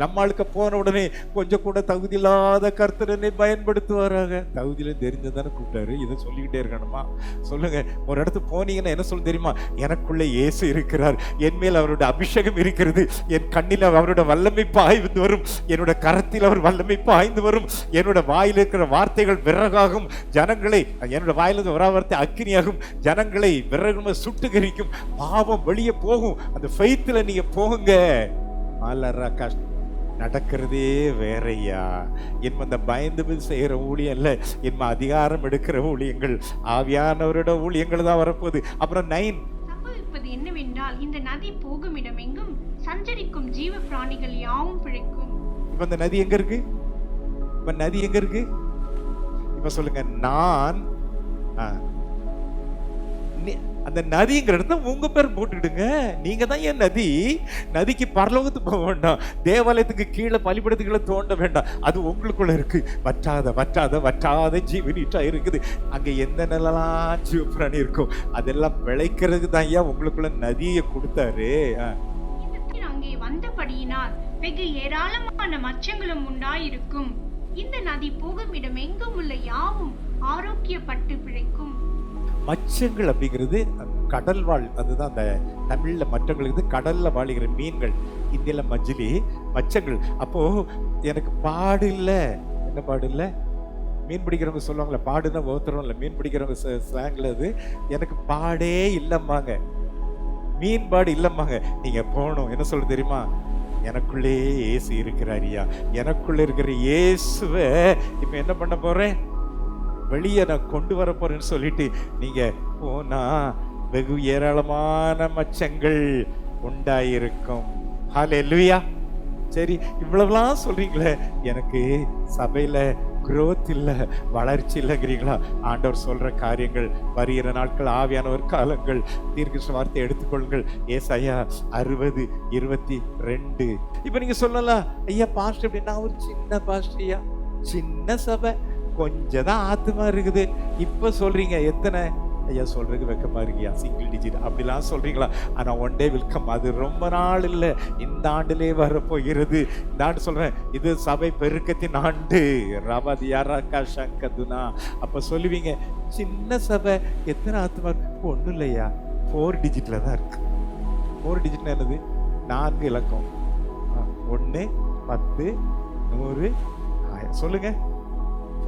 நம்மளுக்கு போன உடனே கொஞ்சம் கூட தகுதி இல்லாத கர்த்தரனை பயன்படுத்துவாராக. தகுதியில தெரிஞ்சதானே கூப்பிட்டாரு. இதை சொல்லிக்கிட்டே இருக்கணுமா? சொல்லுங்க. ஒரு இடத்துக்கு போனீங்கன்னா என்ன சொல்ல தெரியுமா? எனக்குள்ள இயேசு இருக்கிறார், என் மேல் அவருடைய அபிஷேகம் இருக்கிறது, என் கண்ணில் அவருடைய வல்லமை பாய்ந்து வரும், என்னோட கரத்தில் அவர் வல்லமை பாய்ந்து வரும், என்னோட வாயில் இருக்கிற வார்த்தைகள் விறகாகும், ஜனங்களை, என்னோட வாயிலிருந்து வர வார்த்தை அக்கினியாகும், ஜனங்களை விறகு சுட்டுகரிக்கும், பாவம் வெளியே போகும். அந்த ஃபெய்த்ல நீங்க போகுங்க. நடக்கிறதே வேறையா. என் அந்த பயந்து செய்கிற ஊழியம் இல்லை, என் அதிகாரம் எடுக்கிற ஊழியங்கள், ஆவியானவரோட ஊழியங்கள் தான் வரப்போகுது. அப்புறம் 9 சம்பவிப்பது என்னவென்றால், இந்த நதி போகும் இடம் எங்கும் சஞ்சரிக்கும் ஜீவ பிராணிகள் யாவும் பிழைக்கும். இப்ப இந்த நதி எங்க இருக்கு? இப்ப நதி எங்க இருக்கு? இப்ப சொல்லுங்க. நான் அந்த நதிங்கிற இடத்துல உங்க பேர் போட்டுடுங்க. நீங்க தான் என் நதி. நதிக்கு பரலோகத்துக்கு போக வேண்டாம், தேவாலயத்துக்கு கீழே பலிபடத்துக்குள்ள தோண்ட வேண்டாம். அது உங்களுக்குள்ள இருக்கு. வற்றாத ஜீவனீட்டா இருக்குது. அங்க எந்த நிலம் ஜீவப்பிராணி இருக்கும் அதெல்லாம் விளைக்கிறதுக்கு தான் ஐயா உங்களுக்குள்ள நதியை கொடுத்தாரு. அங்கே வந்தபடியினால் வெகு ஏராளமான மச்சங்களும் உண்டாயிருக்கும். இந்த நதி போகும் இடம் எங்கும் உள்ள யாவும் ஆரோக்கியப்பட்டு பிழைக்கும். மச்சங்கள் அப்படிங்கிறது கடல் வாழ், அதுதான் அந்த தமிழ்ல மற்றங்களுக்கு கடல்ல வாழுகிற மீன்கள், இந்தியில மஜ்லி, மச்சங்கள். அப்போ எனக்கு பாடு இல்லை. என்ன பாடு இல்லை? மீன் பிடிக்கிறவங்க சொல்லுவாங்களே, பாடுனா ஒருத்தரும் இல்லை, மீன் பிடிக்கிறவங்க ஸ்லாங்ல அது, எனக்கு பாடே இல்லம்மாங்க, மீன்பாடு இல்லம்மாங்க. நீங்க போகணும், என்ன சொல்ல தெரியுமா, எனக்குள்ளே இயேசு இருக்கிறாரியா, எனக்குள்ள இருக்கிற இயேசுவை இப்ப என்ன பண்ண போறேன், வெளியே நான் கொண்டு வர போறேன்னு சொல்லிட்டு நீங்க போனா வெகு ஏராளமான மச்சங்கள் உண்டாயிருக்கும். ஹல்லேலூயா. சரி, இவ்வளவுலாம் சொல்றீங்களே, எனக்கு சபையில growth இல்ல, வளர்ச்சி இல்லைங்கிறீங்களா? ஆண்டவர் சொல்ற காரியங்கள், வருகிற நாட்கள் ஆவியானவர் காலங்கள், தீர்க்கதரிசன வார்த்தை எடுத்துக்கொள்ளுங்கள். ஏசாயா 60:22. இப்ப நீங்க சொல்லலாம், ஐயா பாஸ்டர் அப்படின்னா ஒரு சின்ன பாஸ்டர், ஐயா சின்ன சபை, கொஞ்சம் தான் ஆத்துமா இருக்குது, இப்ப சொல்றீங்க எத்தனை? ஐயா சொல்றதுக்கு வெக்கமா இருக்கியா, சிங்கிள் டிஜிட் அப்படிலாம் சொல்றீங்களா? ஆனா ஒன் டே வில் கம். அது ரொம்ப நாள் இல்லை, இந்த ஆண்டிலே வரப்போகிறது. இந்த ஆண்டு சொல்றேன், இது சபை பெருக்கத்தின் ஆண்டு. ரவதியாரா சங்கதுனா. அப்ப சொல்லுவீங்க, சின்ன சபை எத்தனை ஆத்துமா? ஒன்றும் இல்லையா, 4 டிஜிட்ல தான் இருக்கு. 4 டிஜிட்னா என்னது? 4 இலக்கம். 1, 10, 100, 1000. சொல்லுங்க,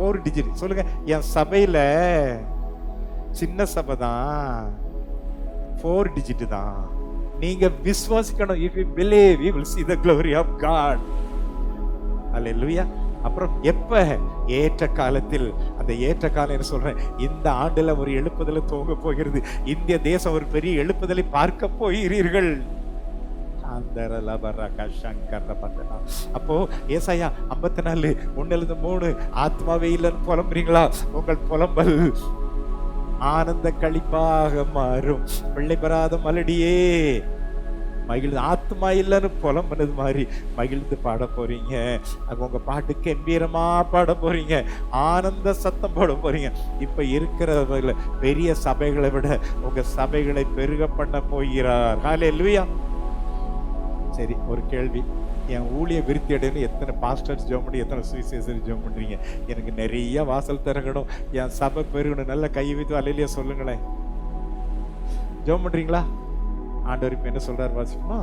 4 டிஜிட் சொல்லுங்க. என் சபையில சின்ன சபை தான், 4 டிஜிட் தான். நீங்க விசுவாசிக்கணும். If you believe, you will see the glory of God. Hallelujah. அப்புறம் எப்ப? ஏற்ற காலத்தில். அந்த ஏற்ற காலம் என்ன சொல்றேன், இந்த ஆண்டுல ஒரு எழுப்புதலை துவங்க போகிறது. இந்திய தேசம் ஒரு பெரிய எழுப்புதலை பார்க்க போகிறீர்கள். அப்போ ஏசாயா 54:1-3, ஆத்மாவே இல்லைன்னு புலம்புறீங்களா? உங்கள் புலம்பல் ஆனந்த களிப்பாக மாறும். பிள்ளை பெறாத மலடியே மகிழ்ந்து, ஆத்மா இல்லைன்னு புலம்புனது மாதிரி மகிழ்ந்து பாட போறீங்க. உங்க பாட்டு கம்பீரமா பாட போறீங்க, ஆனந்த சத்தம் போட போறீங்க. இப்ப இருக்கிற பெரிய சபைகளை விட உங்க சபைகளை பெருக பண்ண போகிறார். ஹல்லேலூயா. சரி, ஒரு கேள்வி, என் ஊழிய விருத்தி அடையணும் எத்தனை பாஸ்டர்ஸ் ஜெபம் பண்ணி, எத்தனை சுவிசேஷர் ஜெபம் பண்றீங்க? எனக்கு நிறைய வாசல் திறக்கணும், என் சபை பெருகணும், நல்ல கை வைத்து அல்லேலூயா சொல்லுங்களேன். ஜெபம் பண்றீங்களா? ஆண்டவர் இப்ப என்ன சொல்றாரு வாசிப்போமா?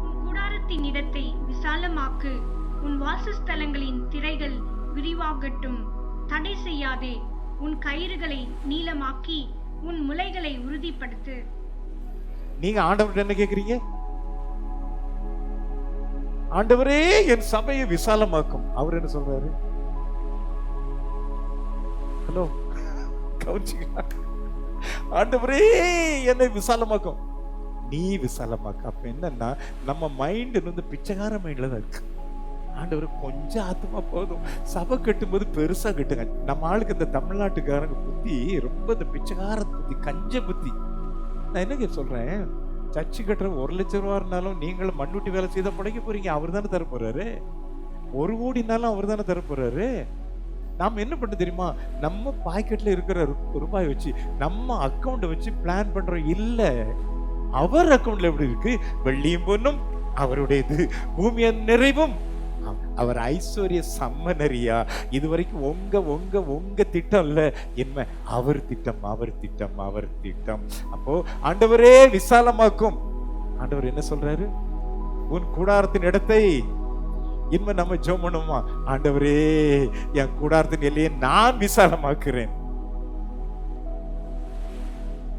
உன் கூடாரத்தின் இடத்தை விசாலமாக்கு, உன் வாசஸ்தலங்களின் திரைகள் விரிவாகட்டும். தடை செய்யாதே, உன் கயிறுகளை நீளமாக்கி உன் முளைகளை உறுதிப்படுத்து. நீங்க ஆண்டவர்கிட்ட என்ன கேக்குறீங்க? ஆண்டவரே என் சபையை விசாலமாக்கும். அவர் என்ன சொல்றாரு? ஹலோ, கவுச்சிங்களா? ஆண்டவரே என்னை விசாலமாக்கும். நீ விசாலமாக்க. அப்ப என்னன்னா, நம்ம மைண்ட் வந்து பிச்சைக்கார மைண்ட்ல தான் இருக்கு. ஆண்டவர் கொஞ்சம் ஆத்மா போதும், சபை கட்டும்போது பெருசா கட்டுங்க. நம்ம ஆளுக்கு இந்த தமிழ்நாட்டுக்காரங்க புத்தி ரொம்ப இந்த பிச்சைக்கார புத்தி, கஞ்ச புத்தி. நான் என்ன சொல்றேன், சர்ச்சு கட்டுற 1 லட்சம் ரூபா இருந்தாலும் நீங்களும் மண்ணுட்டி வேலை செய்த பிழைக்க போறீங்க. அவர் தானே தர போறாரு. 1 கோடினாலும் அவர் தானே தர போறாரு. நாம என்ன பண்ண தெரியுமா, நம்ம பாக்கெட்ல இருக்கிற ரூபாய் வச்சு, நம்ம அக்கௌண்ட் வச்சு பிளான் பண்றோம். இல்ல, அவர் அக்கௌண்ட்ல எப்படி இருக்கு? வெள்ளியும் பொன்னும் அவருடையது, பூமியின் நிறைவும். அவர் ஐஸ்வர்ய சம்மனரியா. இதுவரைக்கும் உங்க திட்டம் இல்ல, என்ன அவர் திட்டம், அவர் திட்டம், அவர் திட்டம். அப்போ ஆண்டவரே விசாலமாக்கும். ஆண்டவர் என்ன சொல்றாரு? உன் கூடாரத்தின் இடத்தை இனிமே நம்ம ஜெபம் பண்ணுமா, ஆண்டவரே என் கூடாரத்தின் எல்லையை நான் விசாலமாக்குறேன்.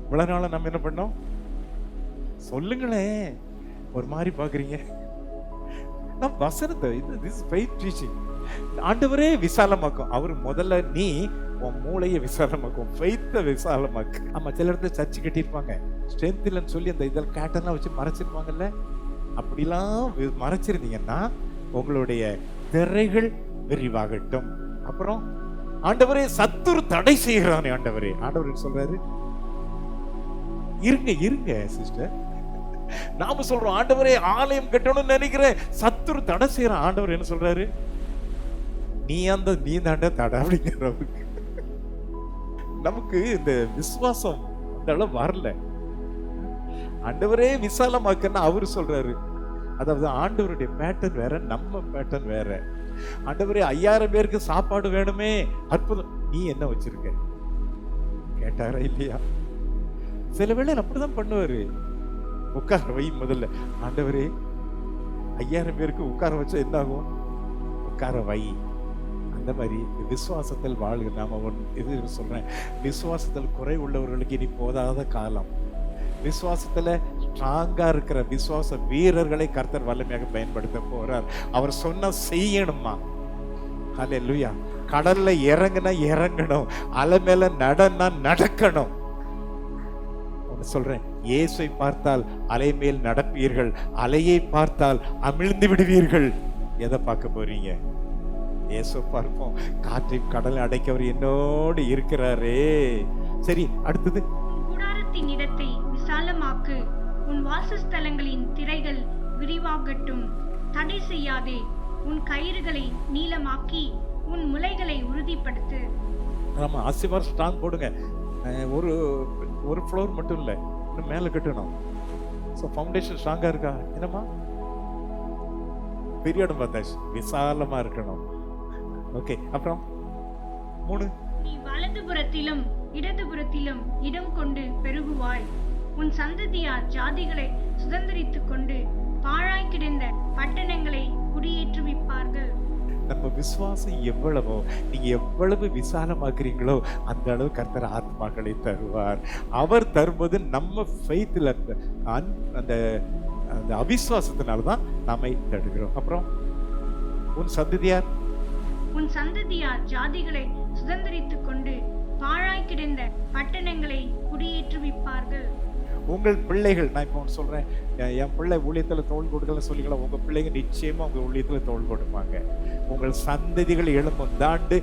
இவ்வளவு நாள நம்ம என்ன பண்ணோம் சொல்லுங்களேன், ஒரு மாதிரி பாக்குறீங்க. நம் வசனத்தை திஸ் ஃபெய்த் டீச்சிங். ஆண்டவரே விசாலமாக்கும். அவர் முதல்ல நீ உன் மூளையை விசாலமாக்கும், ஃபெய்த்தை விசாலமாக்கு. ஆமா, சில இடத்துல சர்ச்சு கட்டியிருப்பாங்க, ஸ்ட்ரென்த் இல்லைன்னு சொல்லி அந்த இதெல்லாம் கேட்டெல்லாம் வச்சு மறைச்சிருப்பாங்கல்ல. அப்படிலாம் மறைச்சிருந்தீங்கன்னா உங்களுடைய திரைகள் விரிவாகட்டும். அப்புறம் ஆண்டவரே சத்துரு தடை செய்கிறானே. ஆண்டவரே, ஆண்டவர் சொல்றாரு, இருங்க சிஸ்டர், நாம சொல்றோம் ஆண்டவரே ஆலயம் கட்டணும்னு நினைக்கிறேன், சத்துரு தடை செய்யறான். ஆண்டவர் என்ன சொல்றாரு? நீ தாண்ட தடை அப்படிங்கிறவருக்கு. நமக்கு இந்த விசுவாசம் அந்த அளவு வரல. ஆண்டவரே விசாலமாக்கன்னு அவரு சொல்றாரு. அதாவது ஆண்டவருடைய பேட்டர்ன் வேற, நம்ம பேட்டர்ன் வேற. ஆண்டவரே 5000 பேருக்கு சாப்பாடு வேணுமே, அற்புதம். நீ என்ன வச்சிருக்க கேட்டாரா இல்லையா? சில வேளை அப்படிதான் பண்ணுவாரு. உட்கார வை முதல்ல. ஆண்டவரே 5000 பேருக்கு உட்கார வச்சா என்ன ஆகும்? உட்கார வை. அந்த மாதிரி விசுவாசத்தில் வாழ்க. நாம இது சொல்றேன், விசுவாசத்தில் குறை உள்ளவர்களுக்கு இனி போதாத காலம். விசுவாசத்துல ஸ்ட்ராங்கா இருக்கிற விசுவாச வீரர்களை கர்த்தர் வல்லமையாக பயன்படுத்த போறார். அவர் சொன்ன செய்யணுமா? ஹல்லேலூயா. கடல்ல இறங்குனா இறங்கணும், அலை மேல நடனா நடக்கணும். சொல்றேன், இயேசுவை பார்த்தால் அலை மேல் நடப்பீர்கள், அலையை பார்த்தால் அமிழ்ந்து விடுவீர்கள். எதை பார்க்க போறீங்க? இயேசு பார்ப்போம். காற்றையும் கடலை அடைக்கவர் என்னோடு இருக்கிறாரே. சரி, அடுத்தது. உன் கூடாரத்தின் இடத்தை விசாலமாக்கு, உன் வாசஸ்தலங்களின் திரைகள் விரிவாகட்டும். தடை செய்யாதே, உன் கயிறுகளை நீளமாக்கி உன் முளைகளை உறுதிப்படுத்து. ஆமா, அசிமார் ஸ்ட்ராங் போடுங்க. ஒரு ஃப்ளோர் மட்டும் இல்லை, இன்னும் மேலே கட்டணும். ஸோ ஃபவுண்டேஷன் ஸ்ட்ராங்கா இருக்கா? என்னம்மா பெரிய இடம் பார்த்தாச்சு, விசாலமா இருக்கணும். ஓகே, அப்புறம் 3, நீ வலதுபுறத்திலும் இடதுபுறத்திலும் இடம் கொண்டு பெருகுவாய். உன் சந்ததியார் ஜாதிகளை சுதந்திரித்துக் கொண்டு பாழாய் கிடந்த பட்டணங்களை குடியேற்றுவிப்பார்கள். நம்ம விசுவாசம் எவ்வளவோ, நீங்க எவ்வளவு விசாலமாக்குறீங்களோ அந்த அளவு கர்த்தர் ஆத்மாக்களை தருவார். அவர் தரும்போது நம்ம ஃபெய்த்ல அந்த அந்த அவிசுவாசத்தினால்தான் நம்மை தடுக்கிறோம். அப்புறம் உன் சந்ததியார் ஜாதிகளை சுதந்திரித்துக் கொண்டு பாழாய் கிடந்த பட்டணங்களை குடியேற்றுவிப்பார்கள். உங்கள் பிள்ளைகள், நான் இப்போ சொல்றேன், என் பிள்ளை ஊழியத்துல தோல் கொடுக்கல சொல்லிக்கலாம். உங்க பிள்ளைங்க நிச்சயமா உங்க ஊழியத்துல தோல் கொடுப்பாங்க. உங்கள் சந்ததிகள் எழும்பும். தாண்டு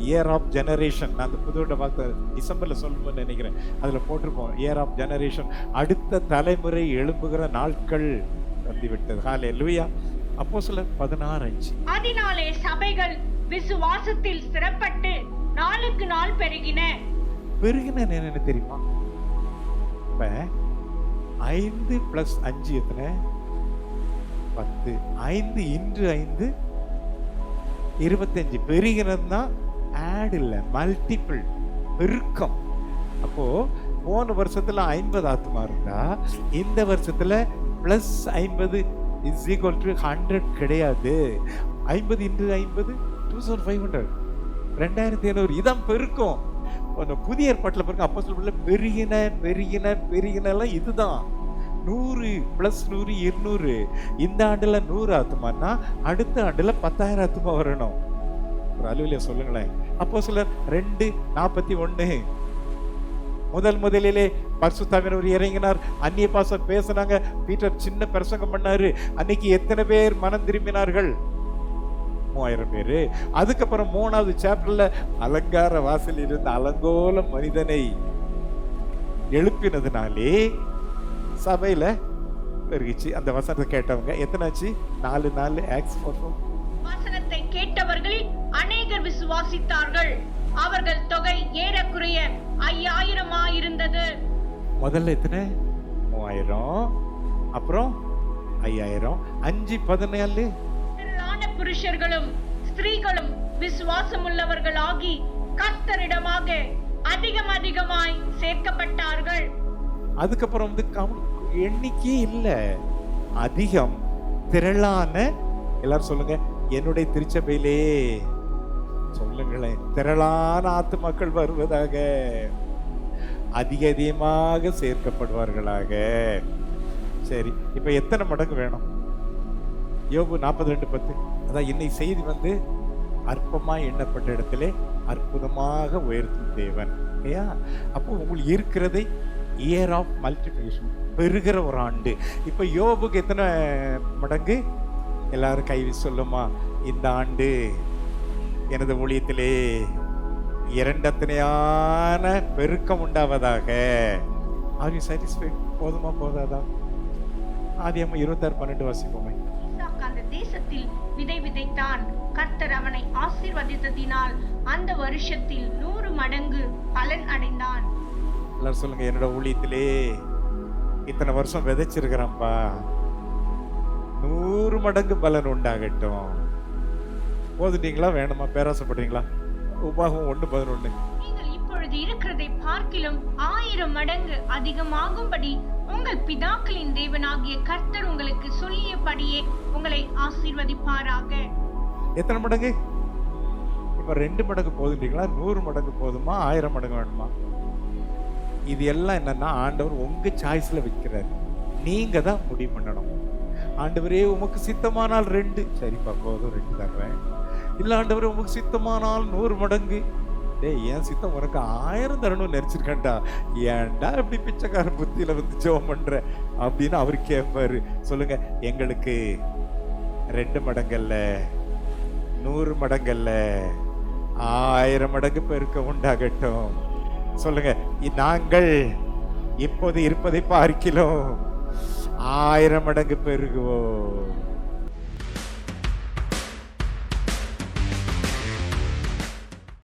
இயர் ஆஃப் ஜெனரேஷன். நான் அந்த புதுவிட வார்த்தை டிசம்பர்ல சொல்லணும்னு நினைக்கிறேன், அதுல போட்டிருப்போம் இயர் ஆஃப் ஜெனரேஷன். அடுத்த தலைமுறை எழும்புகிற நாட்கள் வந்துவிட்டது. ஹல்லேலூயா. அப்போஸ்தலர் 16:5. அதனாலே சபைகள் விசுவாசத்தில் ஸ்திரப்பட்டு நாளுக்கு நாள் பெருகின. என்ன தெரியுமா? 5 + 5 எத்தனை? 10. 5 × 5 25. பெருகிறது தான், ஆட் இல்ல, மல்டிபிள், பெருக்கம். அப்போ போன வருஷத்துல 50 ஆத்மா இருந்தா இந்த வருஷத்துல +50 = 100 கிடையாது. 50 × 50 2500, 2500. இதான் பெருக்கம். புதிய ஏற்பாட்டில் பாருங்க, அப்போஸ்தலர் பெருகின இதுதான். 100 + 100 200. இந்த ஆண்டுல 100 ஆத்மான்னா அடுத்த ஆண்டுல 10,000 ஆத்மா வரணும். ஒரு அலுவலியா சொல்லுங்களேன். அப்போஸ்தலர் 2:41. முதலிலே பரிசுத்தாவியானவர் இறங்கினார், அந்நிய பாஷை பேசினாங்க. பீட்டர் சின்ன பிரசங்கம் பண்ணாரு. அன்னைக்கு எத்தனை பேர் மனம் திரும்பினார்கள்? 3000 பேரு. அதுக்கப்புறம் 3வது சாப்டர்ல அலங்கார வாசல் இருந்த அலங்கோல மனிதனை எழுப்பினதுனாலே சபையில பெருகிச்சு. அந்த வசனத்தை கேட்டவங்க எத்தனாச்சு? 4 ஆக்ட்ஸ் 4. வசனத்தை கேட்டவர்களில் அநேகர் விசுவாசித்தார்கள். அவர்கள் தொகை ஏறக்குறைய 5000 இருந்தது. முதல்ல எத்தனை? 3000, அப்புறம் 5000, 5 14. புருஷர்களும் ஸ்திரீகளும் விசுவாசம் உள்ளவர்களாகி கர்த்தரிடமாக அதிகமாய் சேர்க்கப்பட்டார்கள். அதுக்கப்புறம் எண்ணிக்கை இல்ல, அதிகம், திரளான. எல்லாரும் சொல்லுங்க, என்னுடைய திருச்சபையிலே சொல்லுங்களேன், திரளான ஆத்துமக்கள் வருவதாக, அதிகமாக சேர்க்கப்படுவார்களாக. சரி, இப்ப எத்தனை மடங்கு வேணும்? யோபு 42:10. அதான் இன்னைக்கு செய்தி அற்பமாய் எண்ணப்பட்ட இடத்திலே அற்புதமாக உயர்த்தும் தேவன். இல்லையா? அப்போ உங்களுக்கு இருக்கிறதை இயர் ஆஃப் மல்டிபிளிகேஷன், பெருகிற ஒரு ஆண்டு. இப்ப யோபுக்கு எத்தனை மடங்கு? எல்லாரும் கை சொல்லுமா, இந்த ஆண்டு எனது ஊழியத்திலே 2 அத்தனையான பெருக்கம் உண்டாவதாக. Are you satisfied? போதுமா போதாதா? ஆதியாகமம் 26:12 வாசிப்போமே. அந்த தேசத்தில் விதை விதைத்தான். கர்த்தர் அவனை ஆசீர்வதித்ததினால் அந்த வருஷத்தில் 100 மடங்கு பலன் அடைந்தான். எல்லாரும் சொல்லுங்க, என்னோட ஊழியத்திலே இத்தனை வருஷம் விதைச்சிருக்கிறேன்ப்பா, 100 மடங்கு பலன் உண்டாகட்டும். போதுட்டீங்களா? வேணுமா? பேராசப்படுறீங்களா? உபாகம் 1:11. நீங்கள் இப்பொழுது இருக்கிறதை பார்க்கிலும் 1000 மடங்கு அதிகமாகும்படி உங்கள் பிதாக்களின் தேவனாகிய கர்த்தர் உங்களுக்கு சொல்லியபடியே உங்களை ஆசீர்வதிப்பாராக. எத்தனை மடங்கு? அப்ப 2 மடங்கு போதுன்றீங்களா, 100 மடங்கு போதுமா, 1000 மடங்கு வேணுமா? இது எல்லாம் என்னன்னா ஆண்டவர் உங்க சாய்ஸ்ல வைக்கிறாரு. நீங்க தான் முடிவு பண்ணணும். ஆண்டவரே உமக்கு சித்தமானால் 2, சரிப்பா போதும் 2 தர்றேன். இல்ல ஆண்டவரே உமக்கு சித்தமானால் 100 மடங்கு, டேய் என் சித்தம் உனக்கு 1000 தரணும்னு நினைச்சிருக்கேன்டா, ஏன்டா இப்படி பிச்சைக்கார புத்தியில வந்து ஜெபம் பண்ற அப்படின்னு அவர் கேட்பாரு. சொல்லுங்க, எங்களுக்கு 2 மடங்கல்ல, 100 மடங்கல்ல, 1000 மடங்கு பெருக்க உண்டாகட்டும். சொல்லுங்க, நாங்கள் இப்போது இருப்பதை பார்க்கிறோம் 1000 மடங்கு பெருகுவோம்.